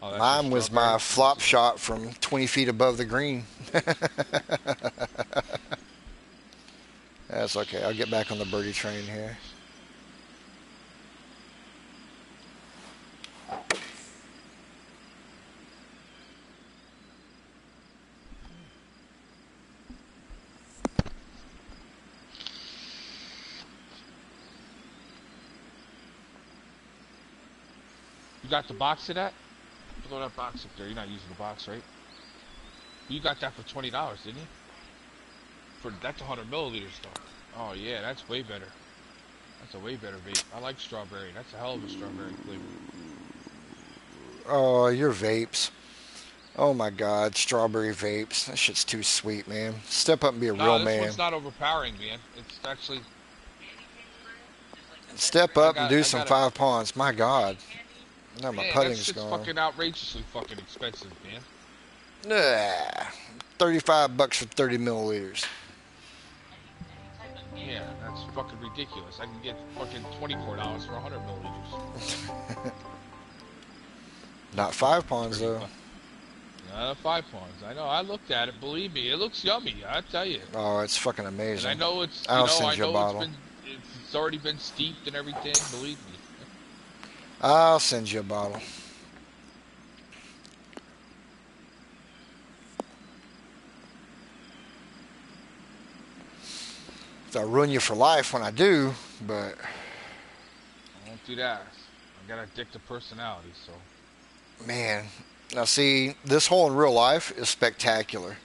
Oh, mine was my flop shot from 20 feet above the green. That's okay. I'll get back on the birdie train here. You got the box of that? Throw that box up there. You're not using the box, right? You got that for $20, didn't you? That's 100 milliliters though. Oh yeah, that's way better. That's a way better vape. I like strawberry. That's a hell of a strawberry flavor. Oh, your vapes. Oh my God, strawberry vapes. That shit's too sweet, man. Step up and be a real man. This one's not overpowering, man. It's actually. Step up and do some 5 ponds. My God. No, my putting's gone. That's fucking outrageously fucking expensive, man. Nah, $35 for 30 milliliters. Yeah, that's fucking ridiculous. I can get fucking $24 for 100 milliliters. Not 5 ponds though. Not 5 ponds. I know. I looked at it. Believe me, it looks yummy. I tell you. Oh, it's fucking amazing. And I know it's. I'll send you a bottle. It's already been steeped and everything. Believe me. I'll send you a bottle. I'll ruin you for life when I do, but I won't do that. I got a addictive personality, so. Man, now see, this hole in real life is spectacular.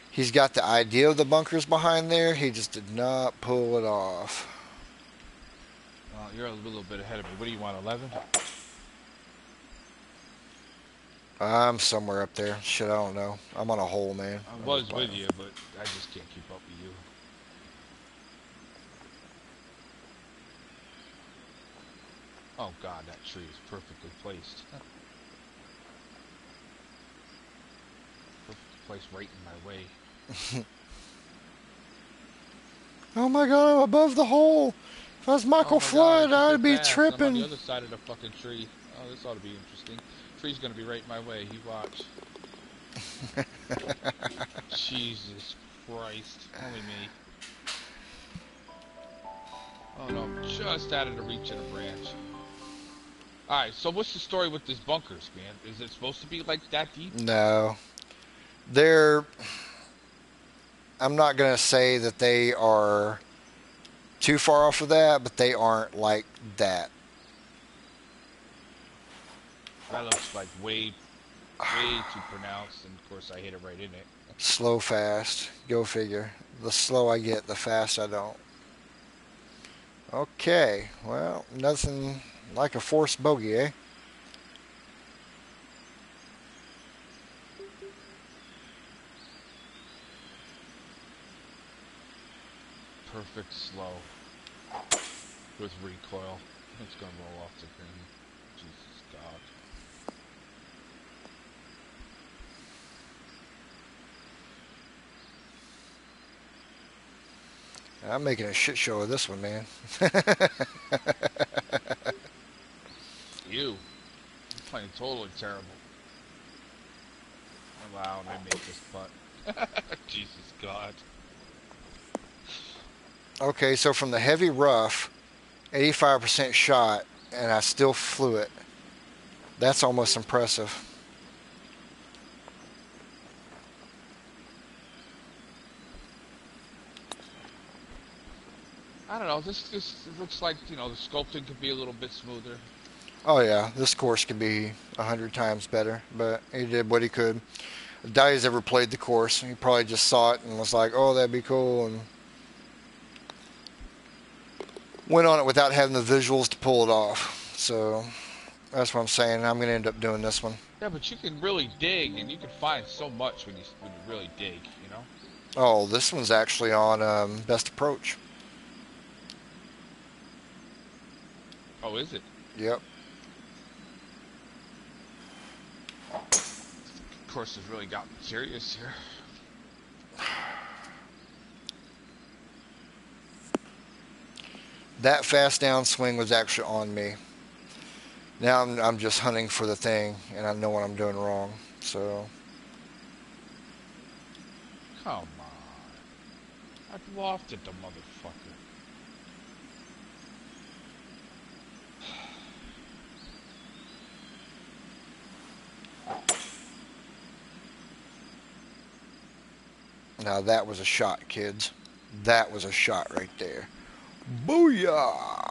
He's got the idea of the bunkers behind there. He just did not pull it off. Well, you're a little bit ahead of me. What do you want, 11? I'm somewhere up there. Shit, I don't know. I'm on a hole, man. I was with you, but I just can't keep up with you. Oh God, that tree is perfectly placed. Perfectly placed right in my way. Oh my God, I'm above the hole. If I was Michael Flood, I'd be tripping. I'm on the other side of the fucking tree. Oh, this ought to be interesting. Tree's gonna be right in my way. You watch. Jesus Christ. Only me. Oh no, just out of the reach of the branch. Alright, so what's the story with this bunkers, man? Is it supposed to be like that deep? No. I'm not going to say that they are too far off of that, but they aren't like that. That looks like way too pronounced, and of course I hit it right in it. Slow, fast. Go figure. The slow I get, the fast I don't. Okay, well, nothing like a forced bogey, eh? Perfect slow. With recoil. It's gonna roll off the green. Jesus God. I'm making a shit show of this one, man. You're playing totally terrible. Wow, and I made this putt. Jesus God. Okay, so from the heavy rough, 85% shot, and I still flew it. That's almost impressive. I don't know. This looks like, you know, the sculpting could be a little bit smoother. Oh yeah, this course could be 100 times better, but he did what he could. If Dai's ever played the course, he probably just saw it and was like, "Oh, that'd be cool," and went on it without having the visuals to pull it off. So that's what I'm saying. I'm going to end up doing this one. Yeah, but you can really dig, and you can find so much when you really dig, you know? Oh, this one's actually on Best Approach. Oh, is it? Yep. Of course, has really gotten serious here. That fast downswing was actually on me. Now I'm just hunting for the thing, and I know what I'm doing wrong. So Come on. I've lofted the motherfucker. now that was a shot, kids. That was a shot right there. Booyah!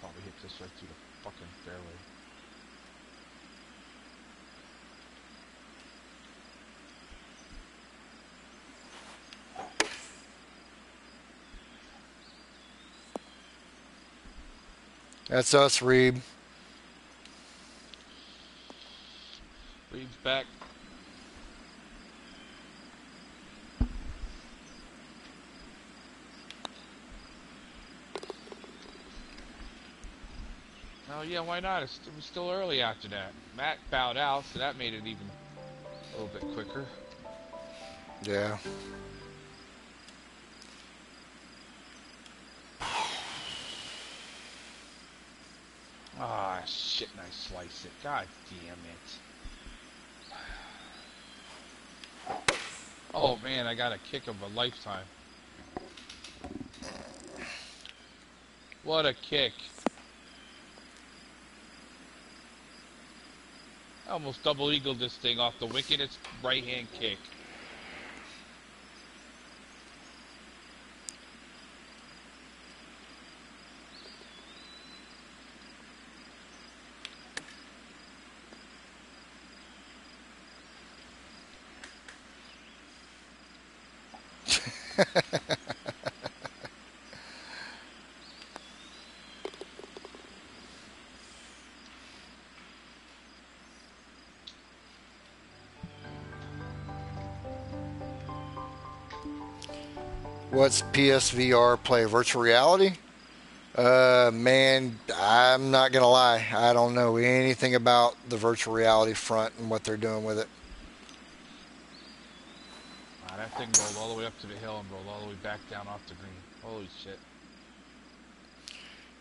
Probably hit this right through the fucking fairway. That's us, Reeb. Reed's back. Oh yeah, why not? It was still early after that. Matt bowed out, so that made it even a little bit quicker. Yeah. Ah, shit, and I slice it. God damn it. Oh man, I got a kick of a lifetime. What a kick. I almost double eagled this thing off the wickedest right hand kick. What's PSVR play? Virtual reality? Man, I'm not gonna lie. I don't know anything about the virtual reality front and what they're doing with it. Ah, that thing rolled all the way up to the hill and rolled all the way back down off the green. Holy shit.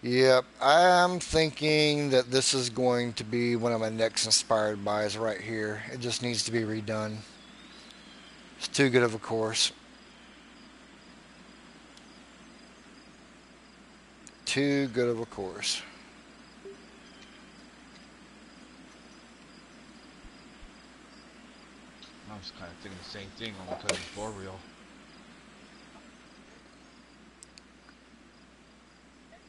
Yep, I'm thinking that this is going to be one of my next inspired buys right here. It just needs to be redone. It's too good of a course. Too good of a course. I was kind of thinking the same thing, only because it's Boreal.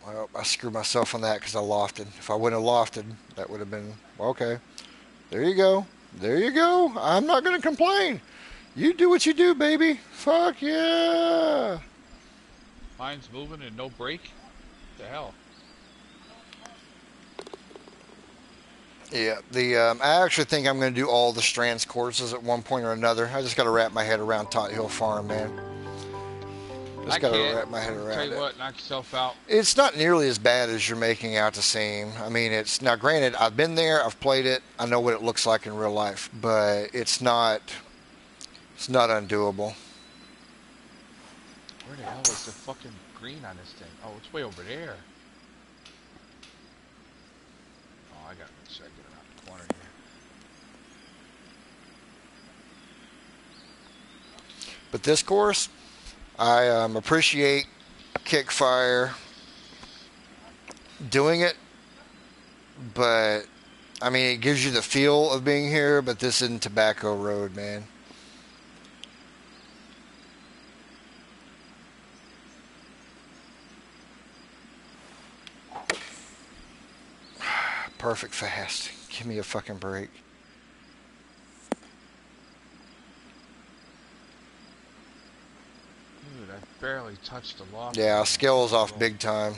Well, I screwed myself on that because I lofted. If I wouldn't have lofted, that would have been, okay. There you go. There you go. I'm not going to complain. You do what you do, baby. Fuck yeah. Mine's moving and no break? What the hell? Yeah, I actually think I'm going to do all the Strands courses at one point or another. I just got to wrap my head around Tot Hill Farm, man. Just got to wrap my head around Tell you it. what, knock yourself out. It's not nearly as bad as you're making out to seem. I mean, it's now granted, I've been there, I've played it, I know what it looks like in real life, but it's not undoable. Where the hell is the fucking green on this thing? Oh, it's way over there. Oh, I gotta make sure I get it out the corner here. But this course, I appreciate Kickfire like doing it, but I mean, it gives you the feel of being here, but this isn't Tobacco Road, man. Perfect fast. Give me a fucking break. Dude, I barely touched the lock. Yeah, skill's off big time.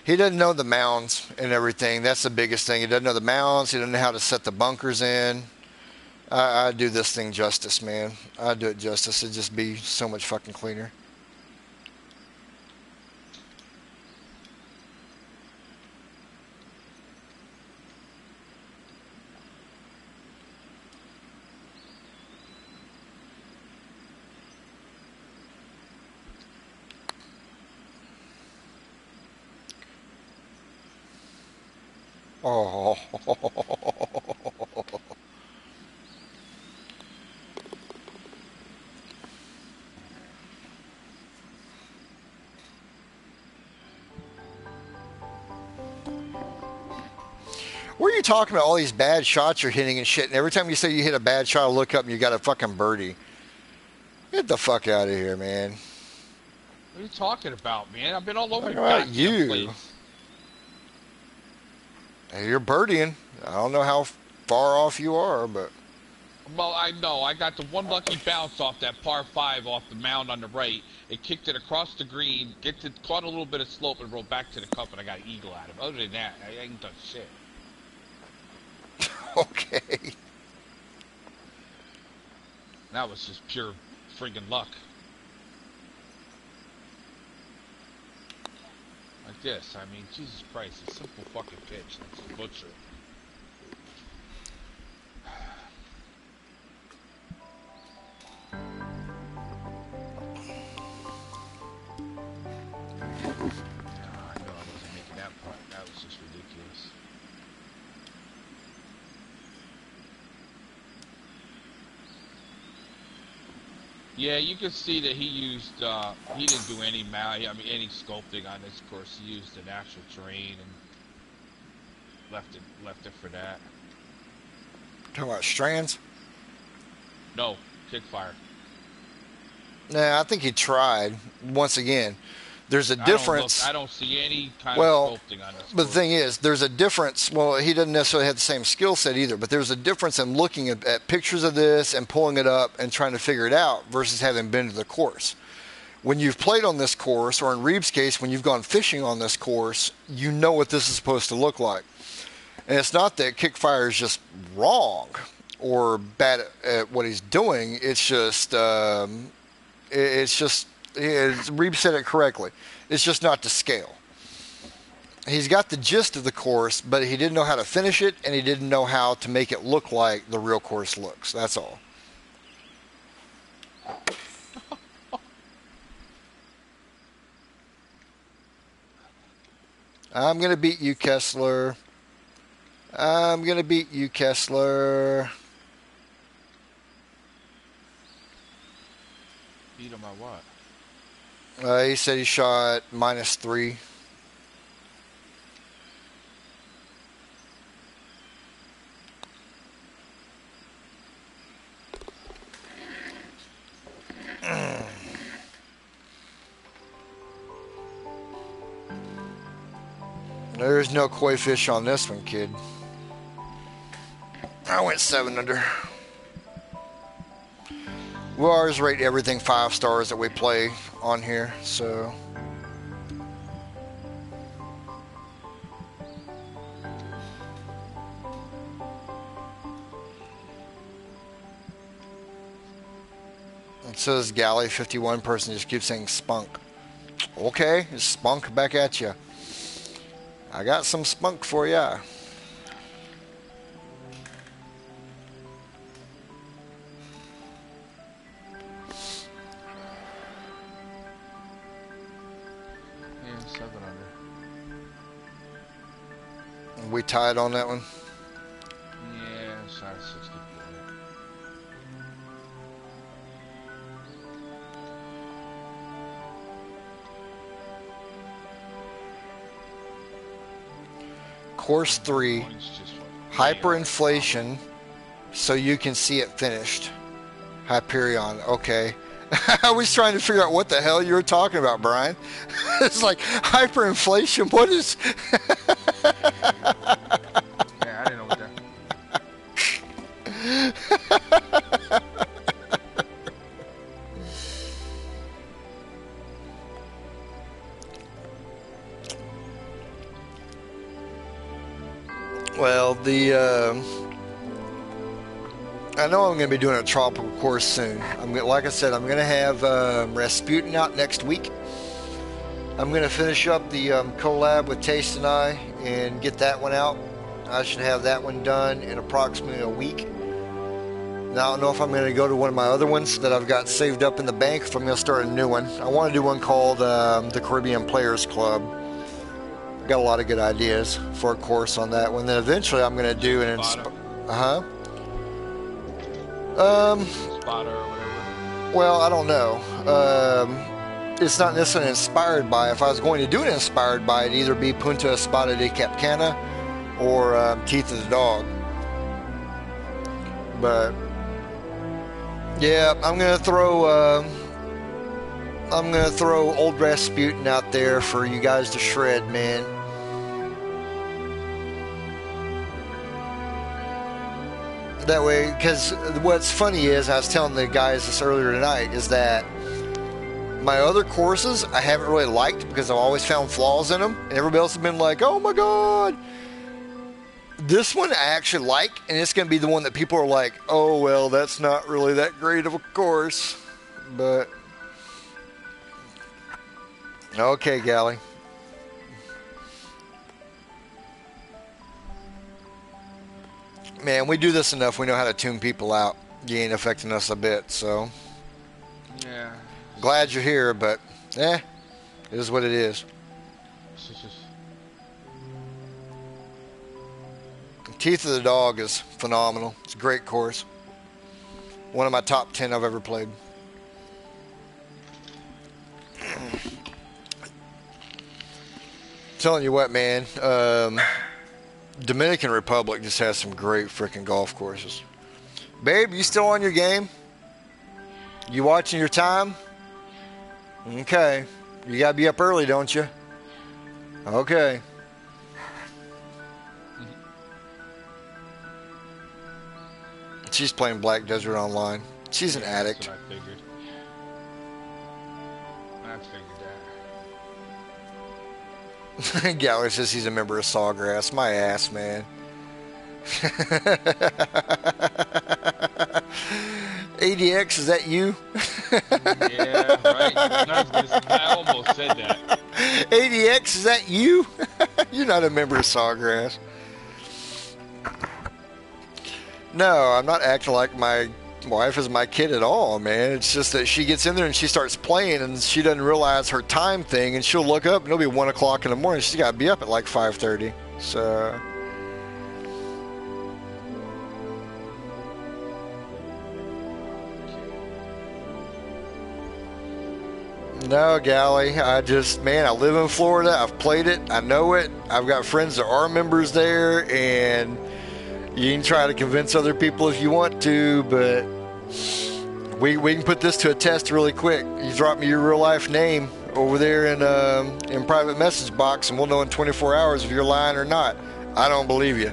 He doesn't know the mounds and everything. That's the biggest thing. He doesn't know the mounds. He doesn't know how to set the bunkers in. I do this thing justice, man. I do it justice. It'd just be so much fucking cleaner. Oh. What are you talking about? All these bad shots you're hitting and shit. And every time you say you hit a bad shot, I look up and you got a fucking birdie. Get the fuck out of here, man. What are you talking about, man? I've been all over the about goddamn you. place. Hey, you're birdieing. I don't know how far off you are, but Well, I know. I got the one lucky bounce off that par 5 off the mound on the right. It kicked it across the green, caught a little bit of slope, and rolled back to the cup, and I got an eagle out of it. Other than that, I ain't done shit. okay. That was just pure friggin' luck. Like this. I mean, Jesus Christ, a simple fucking pitch. Let's just butcher it. I know I wasn't making that part. That was just ridiculous. Yeah, you can see that he used, he didn't do any any sculpting on this course. He used the natural terrain and left it for that. Talking about strands? No, kickfire. Nah, I think he tried. Once again, there's a difference. I don't see any kind of sculpting on this but course. the thing is, there's a difference. Well, he doesn't necessarily have the same skill set either, but there's a difference in looking at pictures of this and pulling it up and trying to figure it out versus having been to the course. When you've played on this course, or in Reeves' case, when you've gone fishing on this course, you know what this is supposed to look like. And it's not that kickfire is just wrong or bad at what he's doing. It's just, Reeves said it correctly. It's just not to scale. He's got the gist of the course, but he didn't know how to finish it, and he didn't know how to make it look like the real course looks. That's all. I'm going to beat you, Kessler. I'm going to beat you, Kessler. Beat him at what? He said he shot -3. There's no koi fish on this one, kid. I went 7 under. We always rate everything 5 stars that we play on here, so. It says Galley 51 person just keeps saying spunk. Okay, spunk back at you. I got some spunk for ya. Yeah, 7 under. We tied on that one. Yeah, shot 64. course 3, One's just hyperinflation, so you can see it finished. Hyperion, okay. I was trying to figure out what the hell you were talking about, Brian. It's like hyperinflation. What is? Yeah, I didn't know what that. Well, I know I'm going to be doing a tropical course soon. Like I said, I'm going to have Rasputin out next week. I'm going to finish up the collab with Taste and I and get that one out. I should have that one done in approximately a week. Now, I don't know if I'm going to go to one of my other ones that I've got saved up in the bank, if I'm going to start a new one. I want to do one called the Caribbean Players Club. I've got a lot of good ideas for a course on that one. Then eventually I'm going to do an... Spotter or whatever. Well, I don't know. It's not necessarily inspired by. If I was going to do it inspired by, it'd either be Punta Espada de Capcana or Teeth of the Dog. But yeah, I'm gonna throw Old Rasputin out there for you guys to shred, man. That way, because what's funny is, I was telling the guys this earlier tonight, is that my other courses I haven't really liked because I've always found flaws in them, and everybody else has been like, oh my god. This one I actually like, and it's going to be the one that people are like, oh well, that's not really that great of a course. But okay, Gally. Man, we do this enough. We know how to tune people out. You ain't affecting us a bit, so. Yeah. Glad you're here, but it is what it is. Teeth of the Dog is phenomenal. It's a great course. One of my top 10 I've ever played. Telling you what, man. Dominican Republic just has some great freaking golf courses. Babe, you still on your game? You watching your time? Okay. You gotta be up early, don't you? Okay. She's playing Black Desert Online. She's an addict. That's what I figured. I figured that. Gallagher says he's a member of Sawgrass. My ass, man. ADX, is that you? Yeah, right. I almost said that. ADX, is that you? You're not a member of Sawgrass. No, I'm not acting like my wife is my kid at all, man. It's just that she gets in there and she starts playing and she doesn't realize her time thing, and she'll look up and it'll be 1 o'clock in the morning. She's got to be up at like 5:30. So. No, Gally. I live in Florida. I've played it. I know it. I've got friends that are members there, and you can try to convince other people if you want to, but we can put this to a test really quick. You drop me your real life name over there in private message box, and we'll know in 24 hours if you're lying or not. I don't believe you.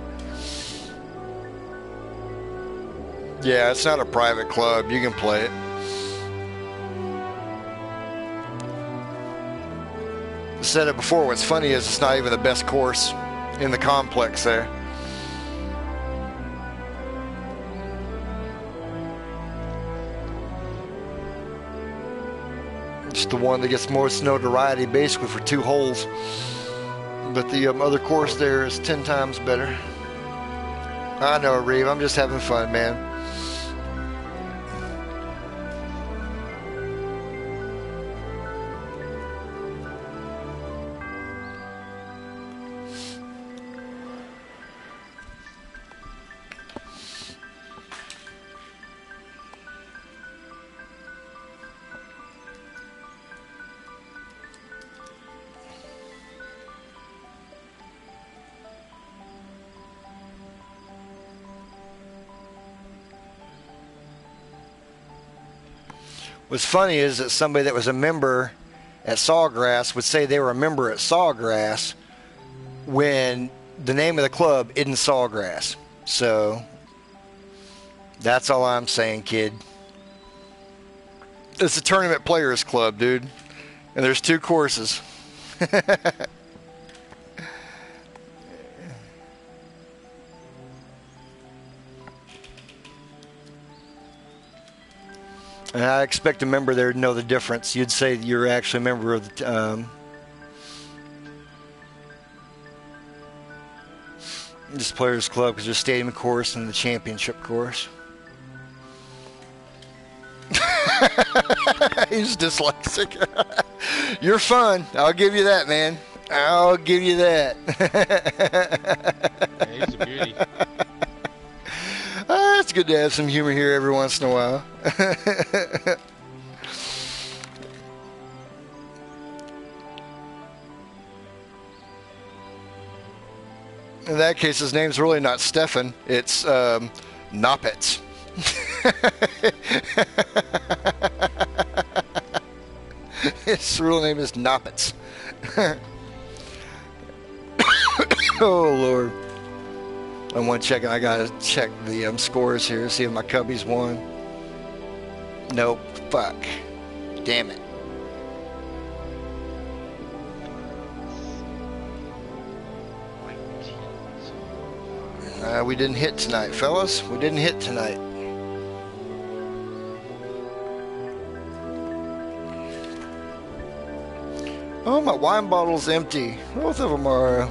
Yeah, it's not a private club. You can play it. I said it before. What's funny is it's not even the best course in the complex there. It's the one that gets more notoriety basically for 2 holes. But the other course there is 10 times better. I know, Reeve. I'm just having fun, man. what's funny is that somebody that was a member at Sawgrass would say they were a member at Sawgrass when the name of the club isn't Sawgrass. So that's all I'm saying, kid. It's a tournament players club, dude. And there's 2 courses. And I expect a member there to know the difference. You'd say you're actually a member of the this players club because there's stadium course and the championship course. He's dyslexic. You're fun. I'll give you that, man. I'll give you that. Yeah, he's a beauty. It's good to have some humor here every once in a while. In that case, his name's really not Stefan. It's Noppets. His real name is Noppets. Oh, Lord. I'm one checking. I got to check the scores here, see if my Cubbies won. Nope. Fuck. Damn it. We didn't hit tonight, fellas. We didn't hit tonight. Oh, my wine bottle's empty. Both of them are.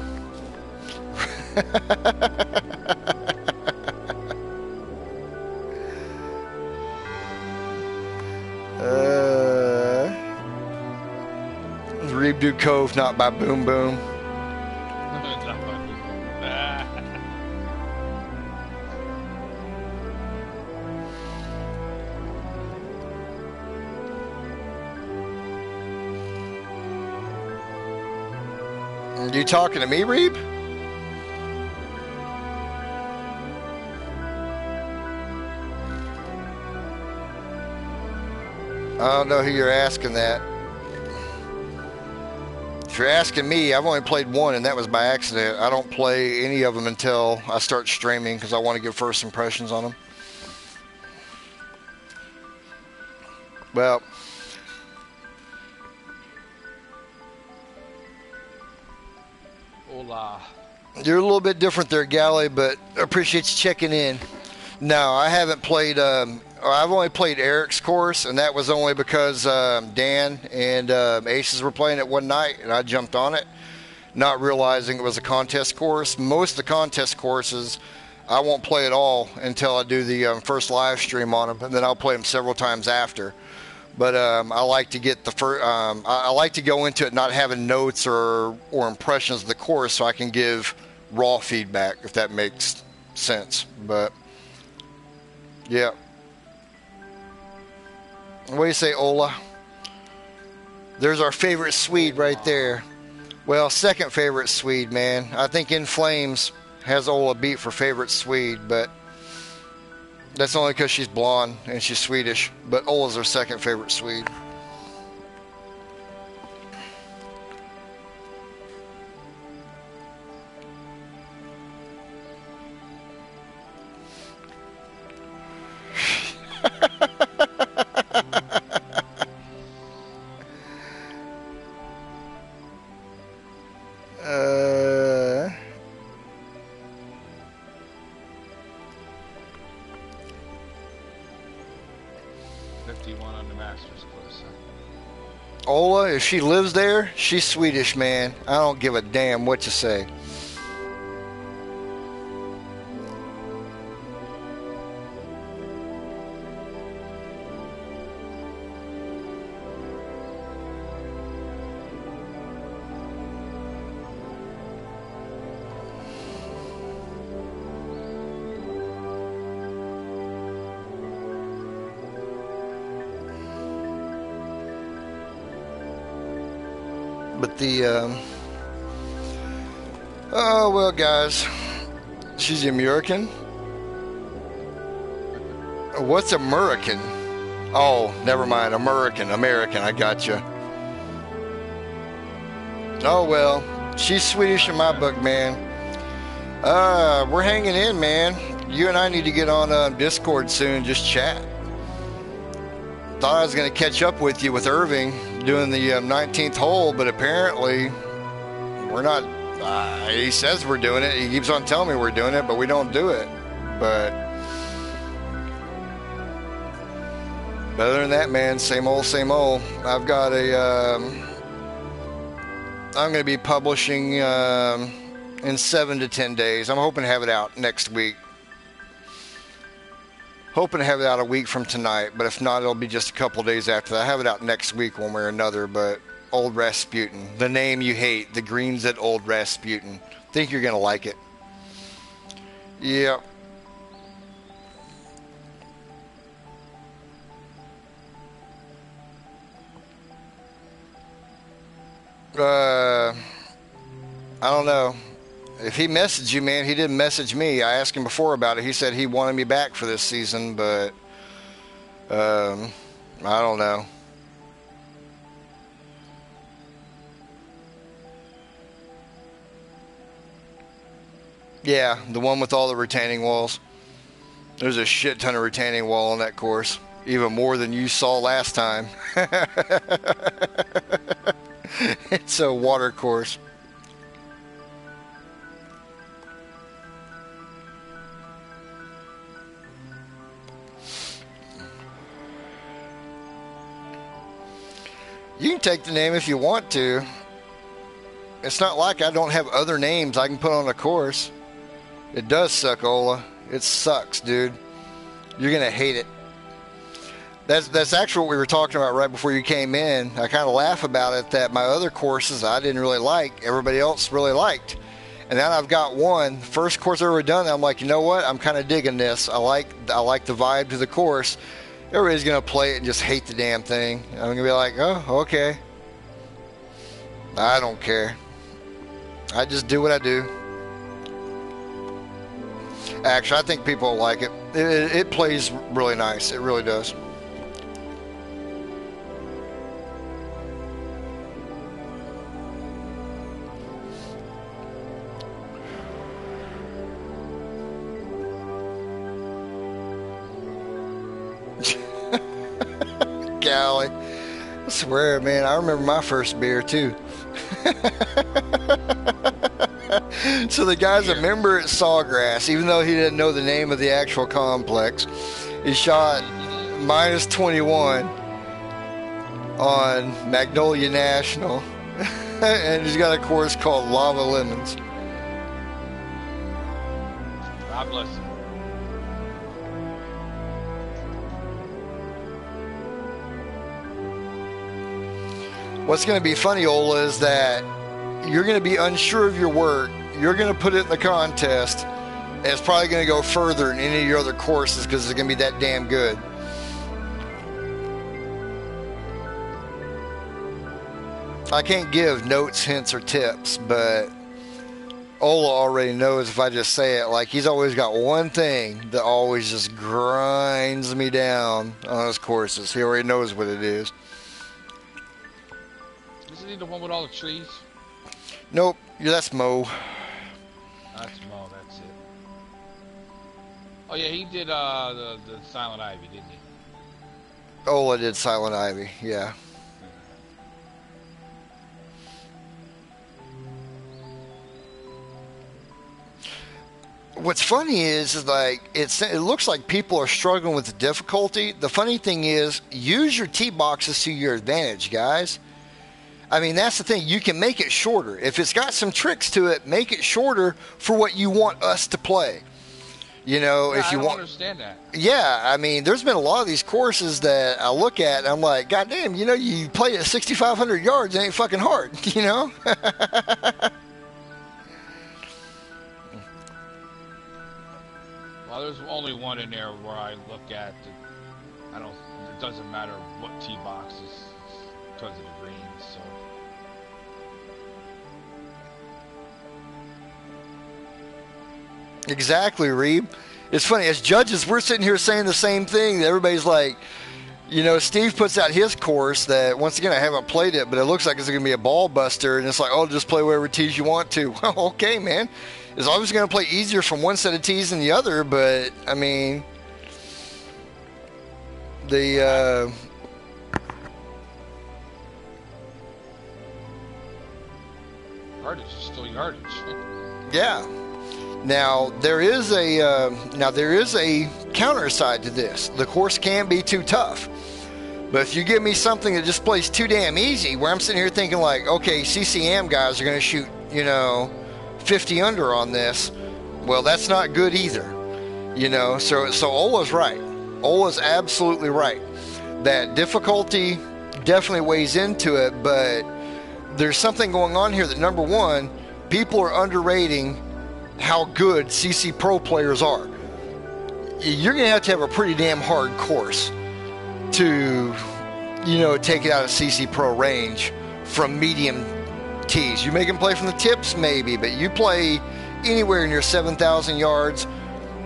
Reebdo Cove, not by Boom Boom. Are you talking to me, Reeb? I don't know who you're asking that. If you're asking me, I've only played one, and that was by accident. I don't play any of them until I start streaming because I want to give first impressions on them. Well, Hola. you're a little bit different there, Gally, but I appreciate you checking in. No, I haven't played. I've only played Eric's course, and that was only because Dan and Aces were playing it one night, and I jumped on it, not realizing it was a contest course. Most of the contest courses, I won't play at all until I do the first live stream on them, and then I'll play them several times after. But I like to get the first. I like to go into it not having notes or impressions of the course, so I can give raw feedback, if that makes sense. But yeah. What do you say, Ola? There's our favorite Swede right there. Well, second favorite Swede, man. I think In Flames has Ola beat for favorite Swede, but that's only because she's blonde and she's Swedish. But Ola's our second favorite Swede. Ola, if she lives there, she's Swedish, man. I don't give a damn what you say. But the, oh, well, guys, she's American. What's American? Oh, never mind. American. I gotcha. Oh, well. She's Swedish in my book, man. We're hanging in, man. You and I need to get on Discord soon, just chat. Thought I was going to catch up with you with Irving doing the 19th hole, but apparently we're not. He says we're doing it. He keeps on telling me we're doing it, but we don't do it. But other than that, man, same old, same old. I've got I'm going to be publishing in 7 to 10 days. I'm hoping to have it out next week. Hoping to have it out a week from tonight, but if not, it'll be just a couple days after that. I have it out next week one way or another, but Old Rasputin, the name you hate, the greens at Old Rasputin. Think you're going to like it. Yep. I don't know. If he messaged you, man, he didn't message me. I asked him before about it. He said he wanted me back for this season, but I don't know. Yeah, the one with all the retaining walls. There's a shit ton of retaining wall on that course. Even more than you saw last time. It's a water course. You can take the name if you want to. It's not like I don't have other names I can put on a course. It does suck, Ola. It sucks, dude. You're going to hate it. That's actually what we were talking about right before you came in. I kind of laugh about it that my other courses I didn't really like, everybody else really liked. And now I've got one. First course I've ever done, I'm like, you know what? I'm kind of digging this. I like the vibe to the course. Everybody's going to play it and just hate the damn thing. I'm going to be like, oh, okay. I don't care. I just do what I do. Actually, I think people will like it. It plays really nice. It really does. Golly. I swear, man, I remember my first beer too. So the guy's a member at Sawgrass, even though he didn't know the name of the actual complex. He shot minus 21 on Magnolia National. And he's got a course called Lava Lemons. God bless him. What's going to be funny, Ola, is that you're going to be unsure of your work. You're going to put it in the contest, and it's probably going to go further than any of your other courses because it's going to be that damn good. I can't give notes, hints, or tips, but Ola already knows if I just say it. Like, he's always got one thing that always just grinds me down on his courses. He already knows what it is. Isn't he the one with all the trees? Nope, that's Mo. That's Mo, that's it. Oh yeah, he did the Silent Ivy, didn't he? Ola did Silent Ivy, yeah. What's funny is like it looks like people are struggling with the difficulty. The funny thing is, use your tee boxes to your advantage, guys. I mean, that's the thing. You can make it shorter. If it's got some tricks to it, make it shorter for what you want us to play. You know, yeah, if you I don't want. understand that. Yeah, I mean, there's been a lot of these courses that I look at and I'm like, God damn, you know, you play at 6,500 yards, it ain't fucking hard, you know? Well, there's only one in there where I look at. It doesn't matter what tee box is because of the greens. So. Exactly, Reeb. It's funny, as judges, we're sitting here saying the same thing. Everybody's like, You know, Steve puts out his course that, once again, I haven't played it, but it looks like it's going to be a ball buster, and it's like, oh, just play whatever tees you want to. Well, okay, man. It's obviously going to play easier from one set of tees than the other, but, I mean, the, Yardage is still yardage. yeah. Now there is a counter side to this. The course can be too tough, but if you give me something that just plays too damn easy, where I'm sitting here thinking like, okay, CCM guys are going to shoot, 50 under on this. Well, that's not good either. So Ola's right. Ola's absolutely right. That difficulty definitely weighs into it, but there's something going on here that, number one, people are underrating how good CC Pro players are. You're going to have a pretty damn hard course to, take it out of CC Pro range from medium tees. You make them play from the tips, maybe, but you play anywhere near 7,000 yards,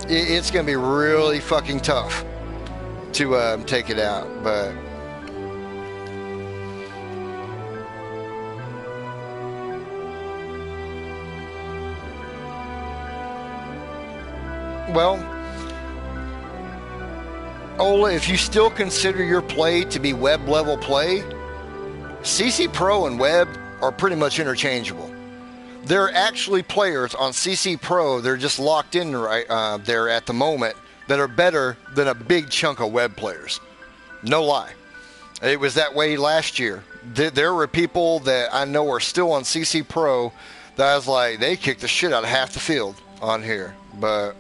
it's going to be really fucking tough to take it out. But well, Ola, if you still consider your play to be web level play, CC Pro and web are pretty much interchangeable. There are actually players on CC Pro, they're just locked in right there at the moment, that are better than a big chunk of web players. No lie. It was that way last year. There were people that I know are still on CC Pro that I was like, they kicked the shit out of half the field on here. But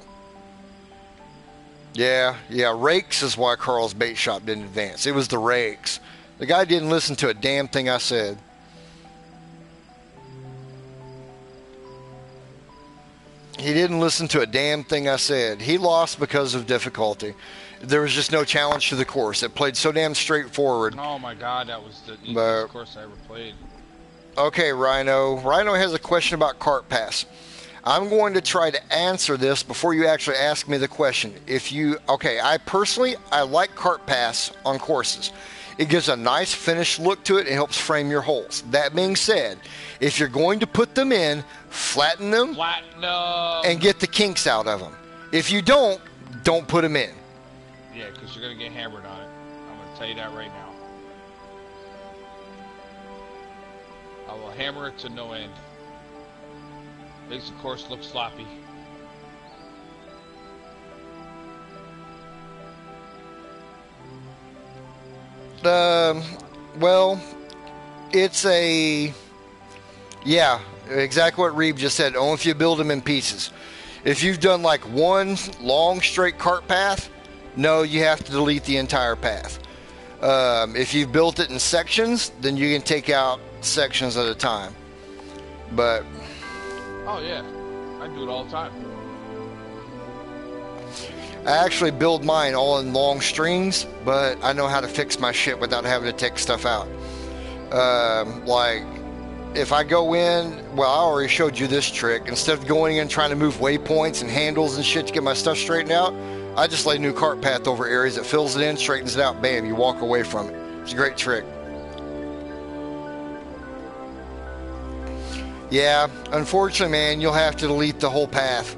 yeah, rakes is why Carl's bait shop didn't advance. It was the rakes. The guy didn't listen to a damn thing I said. He didn't listen to a damn thing I said. He lost because of difficulty. There was just no challenge to the course. It played so damn straightforward. Oh my god, that was the easiest course I ever played. Okay, Rhino. Rhino has a question about Kart Pass. I'm going to try to answer this before you actually ask me the question. I like Kart Pass on courses. It gives a nice finished look to it and helps frame your holes. That being said, if you're going to put them in, flatten them and get the kinks out of them. If you don't put them in. Yeah, because you're going to get hammered on it. I'm going to tell you that right now. I will hammer it to no end. Makes the course look sloppy. Well, it's exactly what Reeb just said. Only if you build them in pieces. If you've done like one long straight cart path, no, you have to delete the entire path. If you've built it in sections, then you can take out sections at a time. But oh yeah, I do it all the time. I actually build mine all in long strings, but I know how to fix my shit without having to take stuff out. Like, if I go in, well, I already showed you this trick. Instead of going in trying to move waypoints and handles and shit to get my stuff straightened out, I just lay a new cart path over areas that fills it in, straightens it out, bam, you walk away from it. It's a great trick. Yeah, unfortunately, man, you'll have to delete the whole path.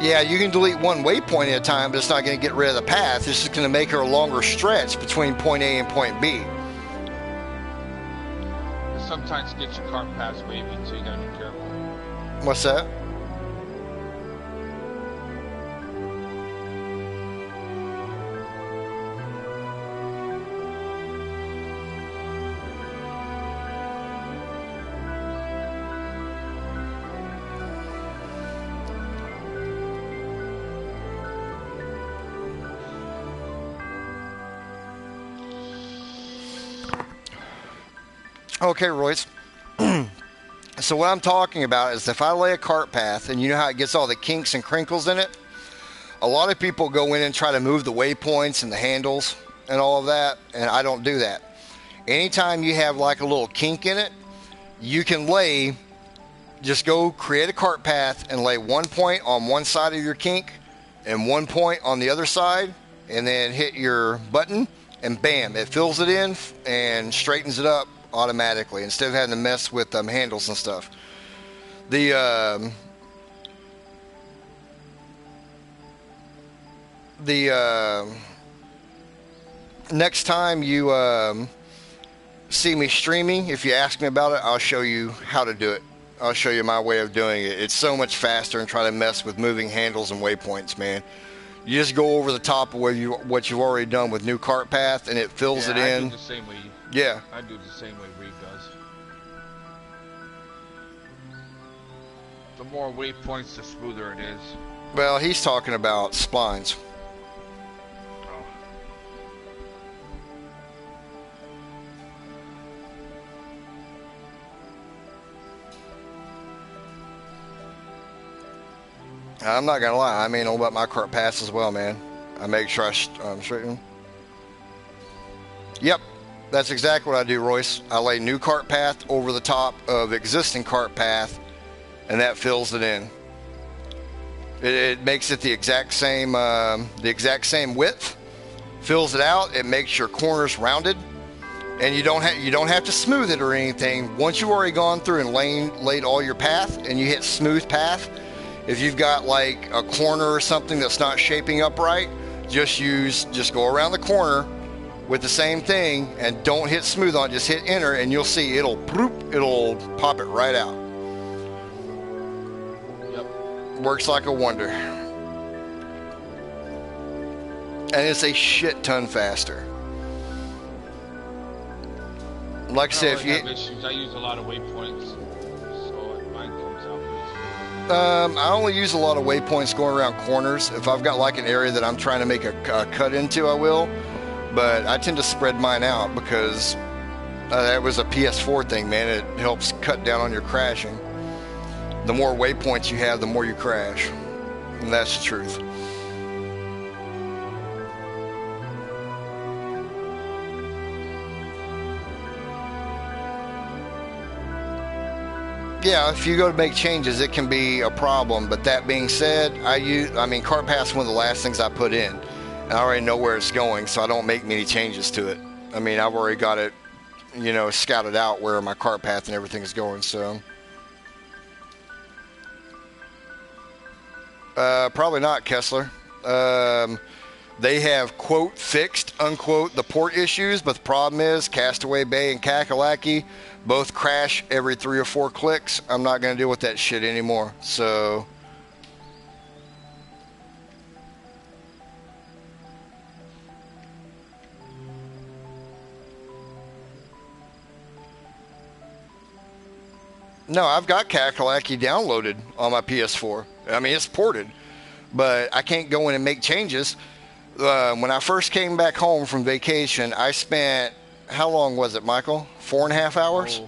Yeah, you can delete one waypoint at a time, but it's not going to get rid of the path. It's just going to make her a longer stretch between point A and point B. Sometimes get your cart paths wavy, so you got to be careful. What's that? Okay, Royce. So what I'm talking about is if I lay a cart path, and you know how it gets all the kinks and crinkles in it, a lot of people go in and try to move the waypoints and the handles and all of that, and I don't do that. Anytime you have like a little kink in it, you can lay just go create a cart path and lay 1 point on one side of your kink and 1 point on the other side, and then hit your button, and bam, it fills it in and straightens it up automatically instead of having to mess with handles and stuff. The next time you see me streaming, if you ask me about it, I'll show you how to do it. I'll show you my way of doing it. It's so much faster than trying to mess with moving handles and waypoints, man. You just go over the top of what you've already done with new cart path, and it fills it in. I do the same way. Yeah. I do the same way Reed does. The more waypoints, the smoother it is. Well, he's talking about splines. I'm not gonna lie, I mean all about my cart paths as well, man. I make sure I straighten. Yep, that's exactly what I do, Royce. I lay new cart path over the top of existing cart path, and that fills it in. It makes it the exact same width, fills it out. It makes your corners rounded, and you don't have to smooth it or anything. Once you've already gone through and laid all your path, and you hit smooth path. If you've got like a corner or something that's not shaping up right, just go around the corner with the same thing and don't hit smooth on it, just hit enter and you'll see it'll pop it right out. Yep. Works like a wonder. And it's a shit ton faster. Like I said, if you issues, I use a lot of waypoints, so mine comes out pretty smooth. I only use a lot of waypoints going around corners. If I've got like an area that I'm trying to make a cut into, I will. But I tend to spread mine out because that was a PS4 thing, man. It helps cut down on your crashing. The more waypoints you have, the more you crash. And that's the truth. Yeah, if you go to make changes, it can be a problem. But that being said, cart path's one of the last things I put in. And I already know where it's going, so I don't make many changes to it. I mean, I've already got it, scouted out where my cart path and everything is going, so. Probably not, Kessler. They have, quote, fixed, unquote, the port issues, but the problem is Castaway Bay and Kakalaki both crash every 3 or 4 clicks. I'm not going to deal with that shit anymore, so. No, I've got Kakalaki downloaded on my PS4. I mean, it's ported, but I can't go in and make changes. When I first came back home from vacation, I spent, how long was it, Michael? 4.5 hours? Oh,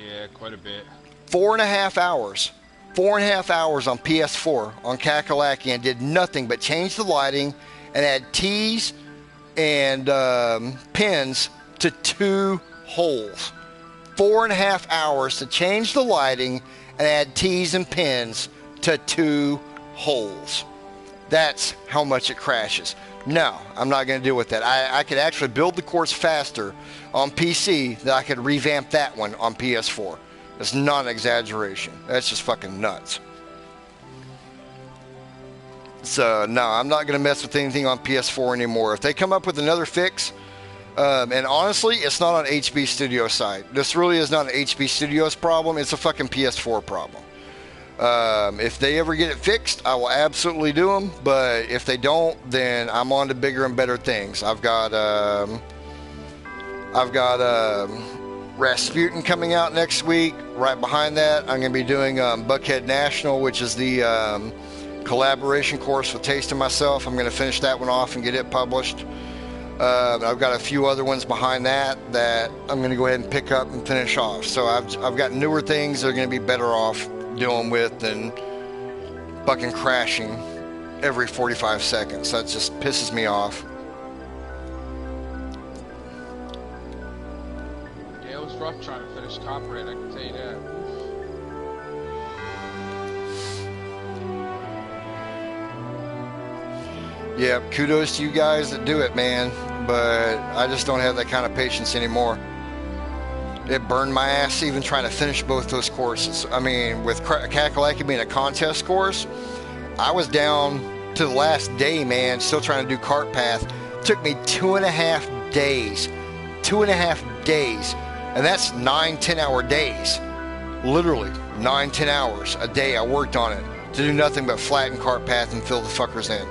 yeah, quite a bit. 4.5 hours. 4.5 hours on PS4 on Kakalaki and did nothing but change the lighting and add T's and pins to 2 holes. 4.5 hours to change the lighting and add T's and pins to 2 holes. That's how much it crashes. No, I'm not going to deal with that. I could actually build the course faster on PC than I could revamp that one on PS4. That's not an exaggeration. That's just fucking nuts. So, no, I'm not going to mess with anything on PS4 anymore. If they come up with another fix, and honestly, it's not on HB Studios' side. This really is not an HB Studios problem. It's a fucking PS4 problem. If they ever get it fixed, I will absolutely do them. But if they don't, then I'm on to bigger and better things. I've got Rasputin coming out next week. Right behind that, I'm going to be doing Buckhead National, which is the collaboration course with Taste of Myself. I'm going to finish that one off and get it published. I've got a few other ones behind that I'm going to go ahead and pick up and finish off. So I've got newer things that are going to be better off dealing with than fucking crashing every 45 seconds. That just pisses me off. Yeah, it was rough trying to finish Copperhead, I can tell you that. Yeah, kudos to you guys that do it, man. But I just don't have that kind of patience anymore. It burned my ass even trying to finish both those courses. I mean, with Kakalaki being a contest course, I was down to the last day, man, still trying to do cart path. It took me 2.5 days. 2.5 days. And that's 9-10-hour days. Literally 9-10 hours a day I worked on it to do nothing but flatten cart path and fill the fuckers in.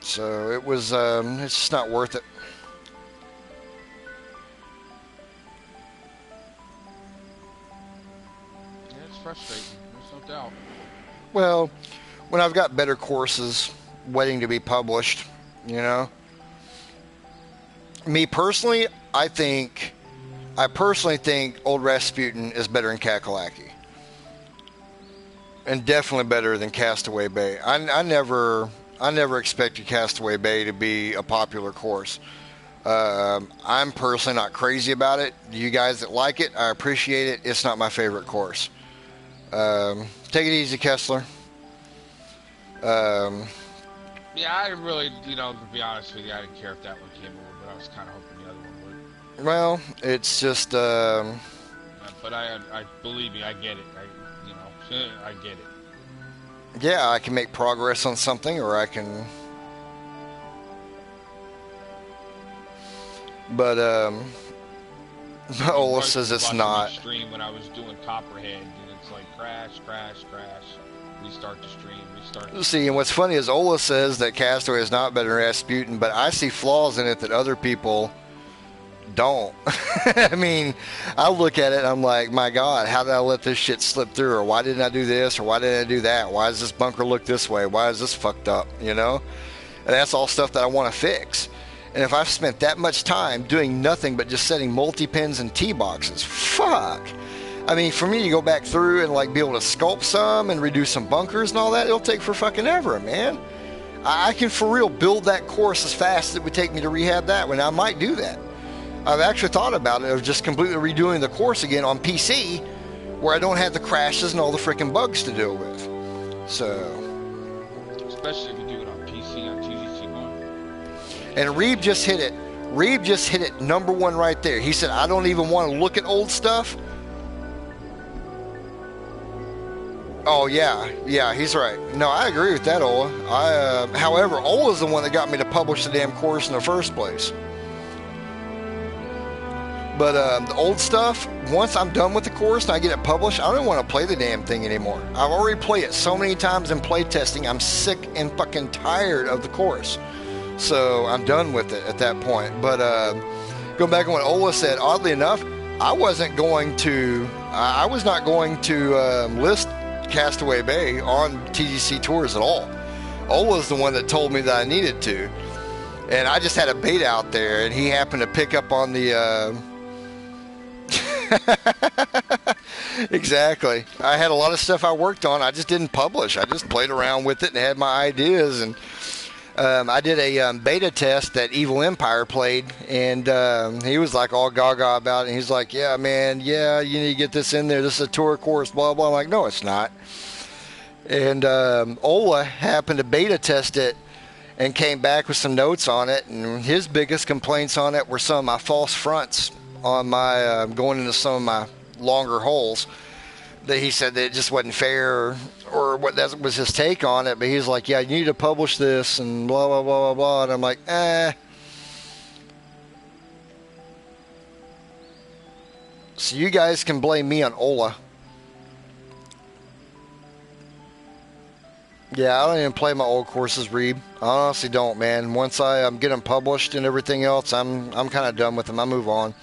So it was, it's just not worth it. Yeah, it's frustrating. There's no doubt. Well, when I've got better courses waiting to be published, you know. Me personally, I personally think Old Rasputin is better than Kakalaki. And definitely better than Castaway Bay. I never expected Castaway Bay to be a popular course. I'm personally not crazy about it. You guys that like it, I appreciate it. It's not my favorite course. Take it easy, Kessler. Yeah, I really, to be honest with you, I didn't care if that one came over, but I was kind of hoping the other one would. Well, it's just. But I believe me, I get it. I get it. Yeah, I can make progress on something, or I can. But Ola says it's not. Stream when I was doing Copperhead, and it's like crash, restart the stream, restart. See, and what's funny is Ola says that Castaway is not better than Rasputin, but I see flaws in it that other people don't. I mean, I look at it and I'm like, my God, how did I let this shit slip through? Or why didn't I do this? Or why didn't I do that? Why does this bunker look this way? Why is this fucked up? You know? And that's all stuff that I want to fix. And if I've spent that much time doing nothing but just setting multi-pins and T-boxes, fuck. I mean, for me to go back through and like be able to sculpt some and redo some bunkers and all that, it'll take for fucking ever, man. I can for real build that course as fast as it would take me to rehab that one. I might do that. I've actually thought about it of just completely redoing the course again on PC where I don't have the crashes and all the freaking bugs to deal with. So. Especially if you do it on PC on TGCT. And Reeb just hit it. Reeb just hit it number one right there. He said, I don't even want to look at old stuff. Oh, yeah, he's right. No, I agree with that, Ola. However, Ola's the one that got me to publish the damn course in the first place. But the old stuff, once I'm done with the course and I get it published, I don't want to play the damn thing anymore. I've already played it so many times in play testing, I'm sick and fucking tired of the course. So I'm done with it at that point. But going back on what Ola said, oddly enough, I was not going to list Castaway Bay on TGC Tours at all. Ola's the one that told me that I needed to. And I just had a beta out there, and he happened to pick up on the... Exactly. I had a lot of stuff I worked on. I just didn't publish. I just played around with it and had my ideas. And I did a beta test that Evil Empire played, and he was like all gaga about it. And he's like, yeah, man, yeah, you need to get this in there. This is a tour course, blah, blah. I'm like, no, it's not. And Ola happened to beta test it and came back with some notes on it. And his biggest complaints on it were some of my false fronts on my going into some of my longer holes, that he said that it just wasn't fair, or what that was his take on it. But he's like, yeah, you need to publish this and blah, blah, blah, blah, blah. And I'm like, So you guys can blame me on Ola. Yeah, I don't even play my old courses, Reeb. I honestly don't, man. Once I get them published and everything else, I'm kind of done with them. I move on.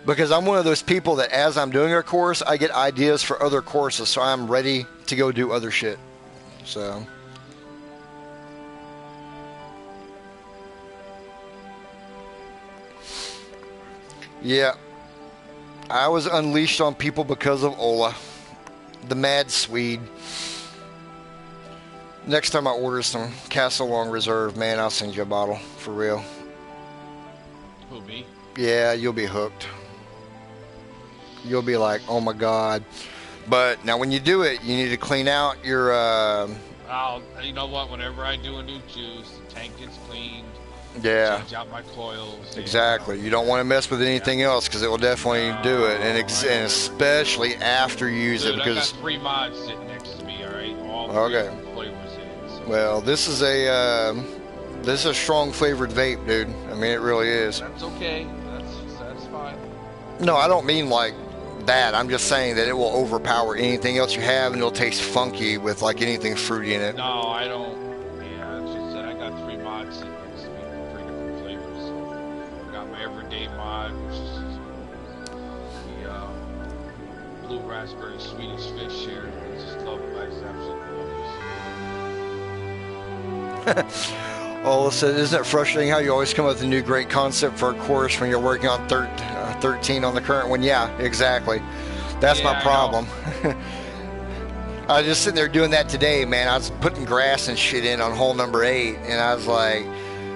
Because I'm one of those people that as I'm doing a course, I get ideas for other courses, so I'm ready to go do other shit. So. Yeah. I was unleashed on people because of Ola. The mad Swede. Next time I order some Castle Long Reserve, man, I'll send you a bottle. For real. Who, me? Yeah, you'll be hooked. You'll be like, oh my God. But now when you do it, you need to clean out your... You know what? Whenever I do a new juice, the tank gets cleaned. Yeah. Change out my coils. Exactly. You don't want to mess with anything else because it will definitely do it, and especially after you use it because. I got 3 mods sitting next to me. All right, all 3 different flavors in it. So. Well, this is a strong flavored vape, dude. I mean, it really is. That's okay. That's fine. No, I don't mean like that. I'm just saying that it will overpower anything else you have, and it'll taste funky with like anything fruity in it. No, I don't. Yeah, it's just that I got 3 mods sitting next to me, 3 different flavors. So I got my everyday mod, which is the blue raspberry Swedish fish here. I just love it. I just absolutely love this. Oh, listen, isn't it frustrating how you always come up with a new great concept for a course when you're working on 13 on the current one? Yeah, exactly. That's my problem. I was just sitting there doing that today, man. I was putting grass and shit in on hole number 8, and I was like,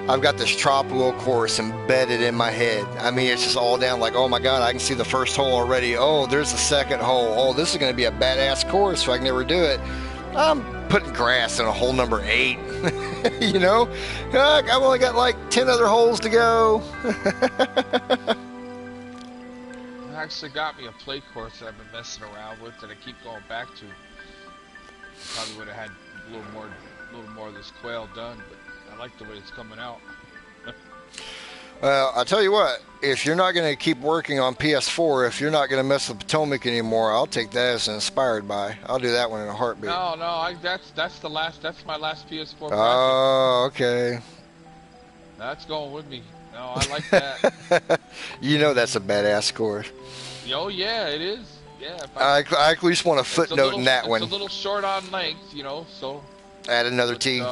I've got this tropical course embedded in my head. I mean, it's just all down like, oh my God, I can see the first hole already. Oh, there's the second hole. Oh, this is going to be a badass course, so I can never do it. I'm putting grass in a hole number 8. You know, I've only got like 10 other holes to go. I actually got me a play course that I've been messing around with that I keep going back to. Probably would have had a little more of this quail done, but I like the way it's coming out. Well, I'll tell you what, if you're not going to keep working on PS4, if you're not going to mess with Potomac anymore, I'll take that as inspired by. I'll do that one in a heartbeat. No, that's my last PS4 project. Oh, okay. That's going with me. No, I like that. You know that's a badass course. Oh, yeah, it is. Yeah. I at least want a footnote in that one. It's a little short on length, you know, so... Add another T.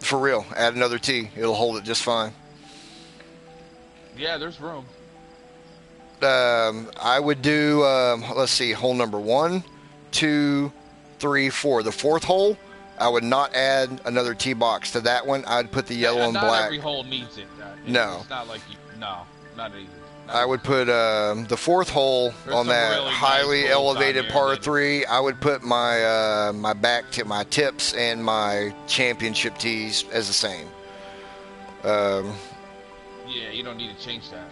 For real, add another T. It'll hold it just fine. Yeah, there's room. I would do, let's see, hole number 1, 2, 3, 4. The 4th hole, I would not add another T box to that one. I'd put the yellow and black. Not every hole needs it. No. It's not like not even. I would put the 4th hole on that really highly elevated par 3. I would put my my tips and my championship tees as the same. Yeah, you don't need to change that.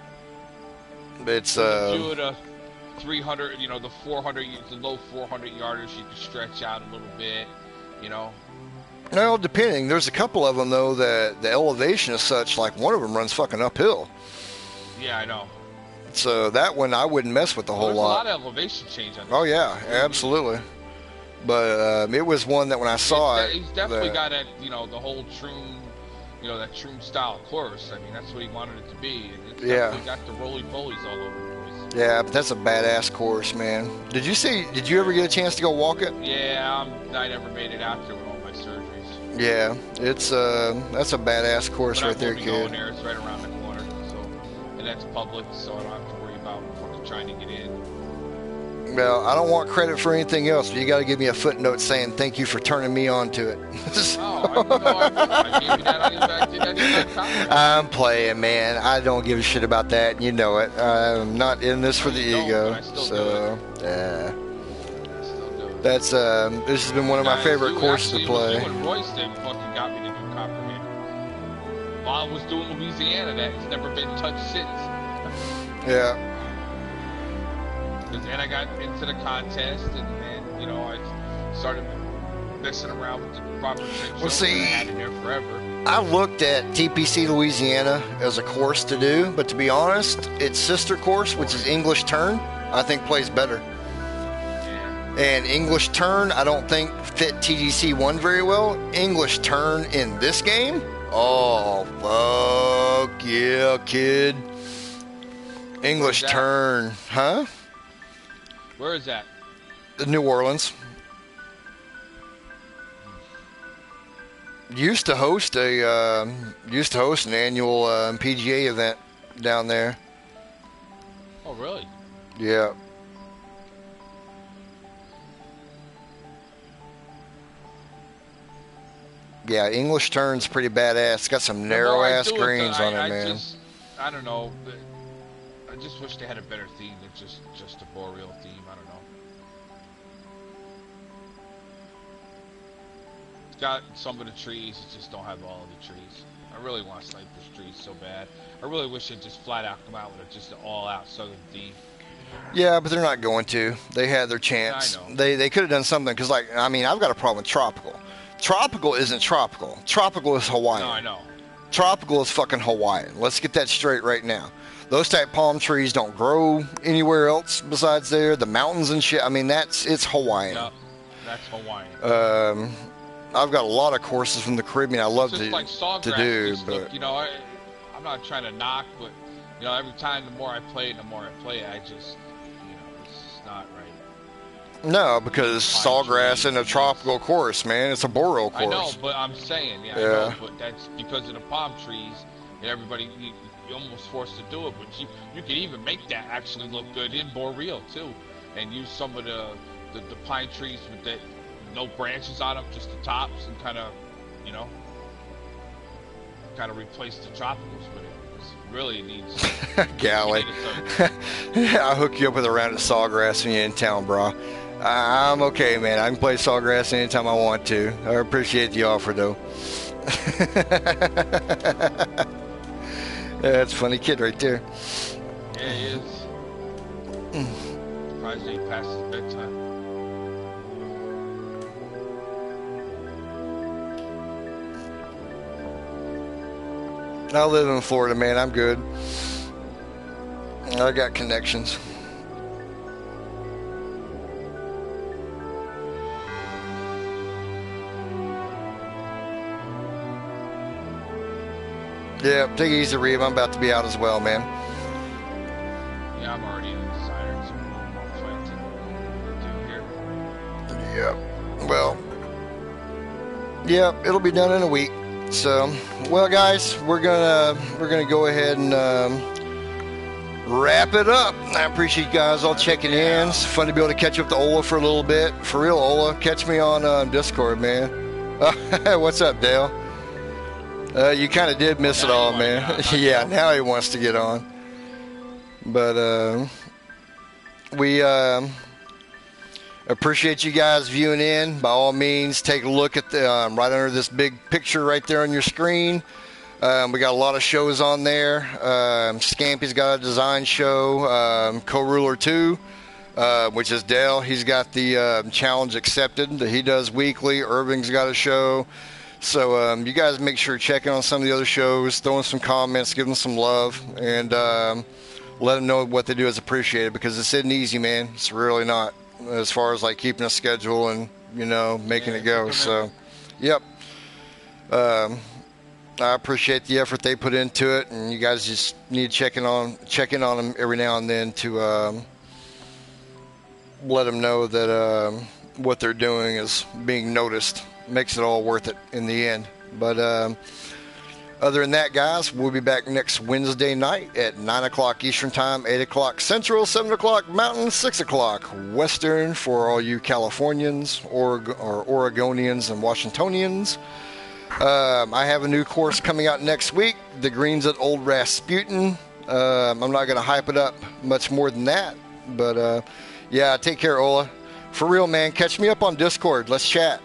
It's do it a 300, you know, the 400, the low 400 yarders, you can stretch out a little bit, you know. Well, depending. There's a couple of them though that the elevation is such, like one of them runs fucking uphill. Yeah, I know. So that one I wouldn't mess with a whole lot. There's a lot of elevation change on that. Oh yeah, absolutely. But it was one that when I saw it, he's definitely got that, you know, the whole Troon, you know, that Troon style course. I mean, that's what he wanted it to be. And it's definitely got the roly-polies all over the place. Yeah, but that's a badass course, man. Did you ever get a chance to go walk it? Yeah, I never made it out there with all my surgeries. Yeah, it's that's a badass course right there, kid. Going there, it's right around the corner, so, and that's public, so I don't have to worry about fucking trying to get in. Well, I don't want credit for anything else, but you got to give me a footnote saying thank you for turning me on to it. I gave you that on your back. I'm playing, man. I don't give a shit about that. You know it. I'm not in this for the ego. So, yeah. That's this has been one of my favorite courses to play. You and Royce then fucking got me to do Copperhead. While I was doing Louisiana, that's never been touched since. Yeah. And I got into the contest, and you know, I started messing around with the proper things. Well, see, I had it there forever. I looked at TPC Louisiana as a course to do, but to be honest, its sister course, which is English Turn, I think plays better. Yeah. And English Turn, I don't think fit TGC 1 very well. English Turn in this game? Oh, fuck yeah, kid. English Turn, huh? Where is that? New Orleans. Used to host an annual PGA event down there. Oh, really? Yeah. Yeah, English Turn's pretty badass. It's got some narrow ass greens on it, man. I don't know. But I just wish they had a better theme than just a boreal theme. I don't know. It's got some of the trees. It just don't have all of the trees. I really want Cypress trees so bad. I really wish they'd just flat out come out with just an all-out southern theme. Yeah, but they're not going to. They had their chance. I know. They could have done something because, like, I mean, I've got a problem with tropical. Tropical isn't tropical. Tropical is Hawaiian. No, I know. Tropical is fucking Hawaiian. Let's get that straight right now. Those type palm trees don't grow anywhere else besides there. The mountains and shit. I mean, it's Hawaiian. Yep, that's Hawaiian. I've got a lot of courses from the Caribbean I love Just to like Sawgrass, do, just but look, you know, I'm not trying to knock, but you know, every time the more I play it, I just, you know, it's not right. no, because Pine sawgrass trees, in a tropical course, man, it's a boreal course. I know, but I'm saying, yeah, I know, but that's because of the palm trees, and everybody, you're almost forced to do it, but you can even make that actually look good in boreal too, and use some of the pine trees with that no branches on them, just the tops, and kind of, you know, kind of replace the tropicals with it. It really needs. Golly. I'll hook you up with a round of sawgrass when you're in town, bro. I'm okay, man. I can play sawgrass anytime I want to. I appreciate the offer, though. That's a funny kid right there. Yeah, he is. Surprised he passed his bedtime. I live in Florida, man. I'm good. I got connections. Yeah, take it easy, Reeve. I'm about to be out as well, man. Yeah, I'm already in the designer, so I'm more planting to do here. Yep. Well, yep, it'll be done in a week. So, well, guys, we're gonna go ahead and wrap it up. I appreciate you guys all checking in. It's fun to be able to catch up to Ola for a little bit. For real, Ola, catch me on Discord, man. What's up, Dale? You kind of did miss it all, man. Yeah, now he wants to get on. But we appreciate you guys viewing in. By all means, take a look at the right under this big picture right there on your screen. We got a lot of shows on there. Scampy's got a design show. Co-Ruler 2, which is Dale. He's got the challenge accepted that he does weekly. Irving's got a show. So you guys make sure to check in on some of the other shows, throw in some comments, give them some love, and let them know what they do is appreciated, because it's isn't easy, man. It's really not, as far as like keeping a schedule and, you know, making it go. So, yep. I appreciate the effort they put into it, and you guys just need to check in on them every now and then to let them know that what they're doing is being noticed. Makes it all worth it in the end. But other than that, guys, we'll be back next Wednesday night at 9 o'clock Eastern Time, 8 o'clock Central, 7 o'clock Mountain, 6 o'clock Western for all you Californians or Oregonians and Washingtonians. I have a new course coming out next week, The Greens at Old Rasputin. I'm not going to hype it up much more than that. But, yeah, take care, Ola. For real, man, catch me up on Discord. Let's chat.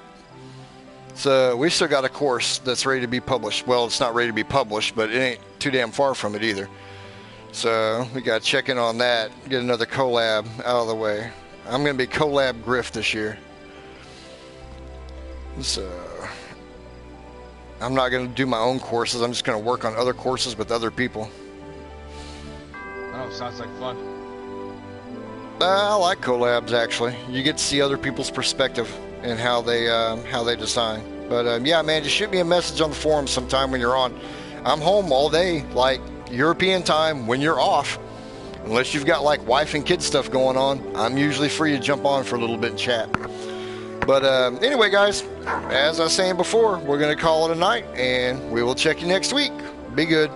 So we still got a course that's ready to be published. Well, it's not ready to be published, but it ain't too damn far from it either. So we got to check in on that, get another collab out of the way. I'm going to be collab Griff this year. So I'm not going to do my own courses. I'm just going to work on other courses with other people. Oh, sounds like fun. I like collabs, actually. You get to see other people's perspective and how they design. But yeah, man, just shoot me a message on the forum sometime when you're on. I'm home all day, like European time when you're off. Unless you've got like wife and kid stuff going on, I'm usually free to jump on for a little bit and chat. But anyway, guys, as I was saying before, we're going to call it a night, and we will check you next week. Be good.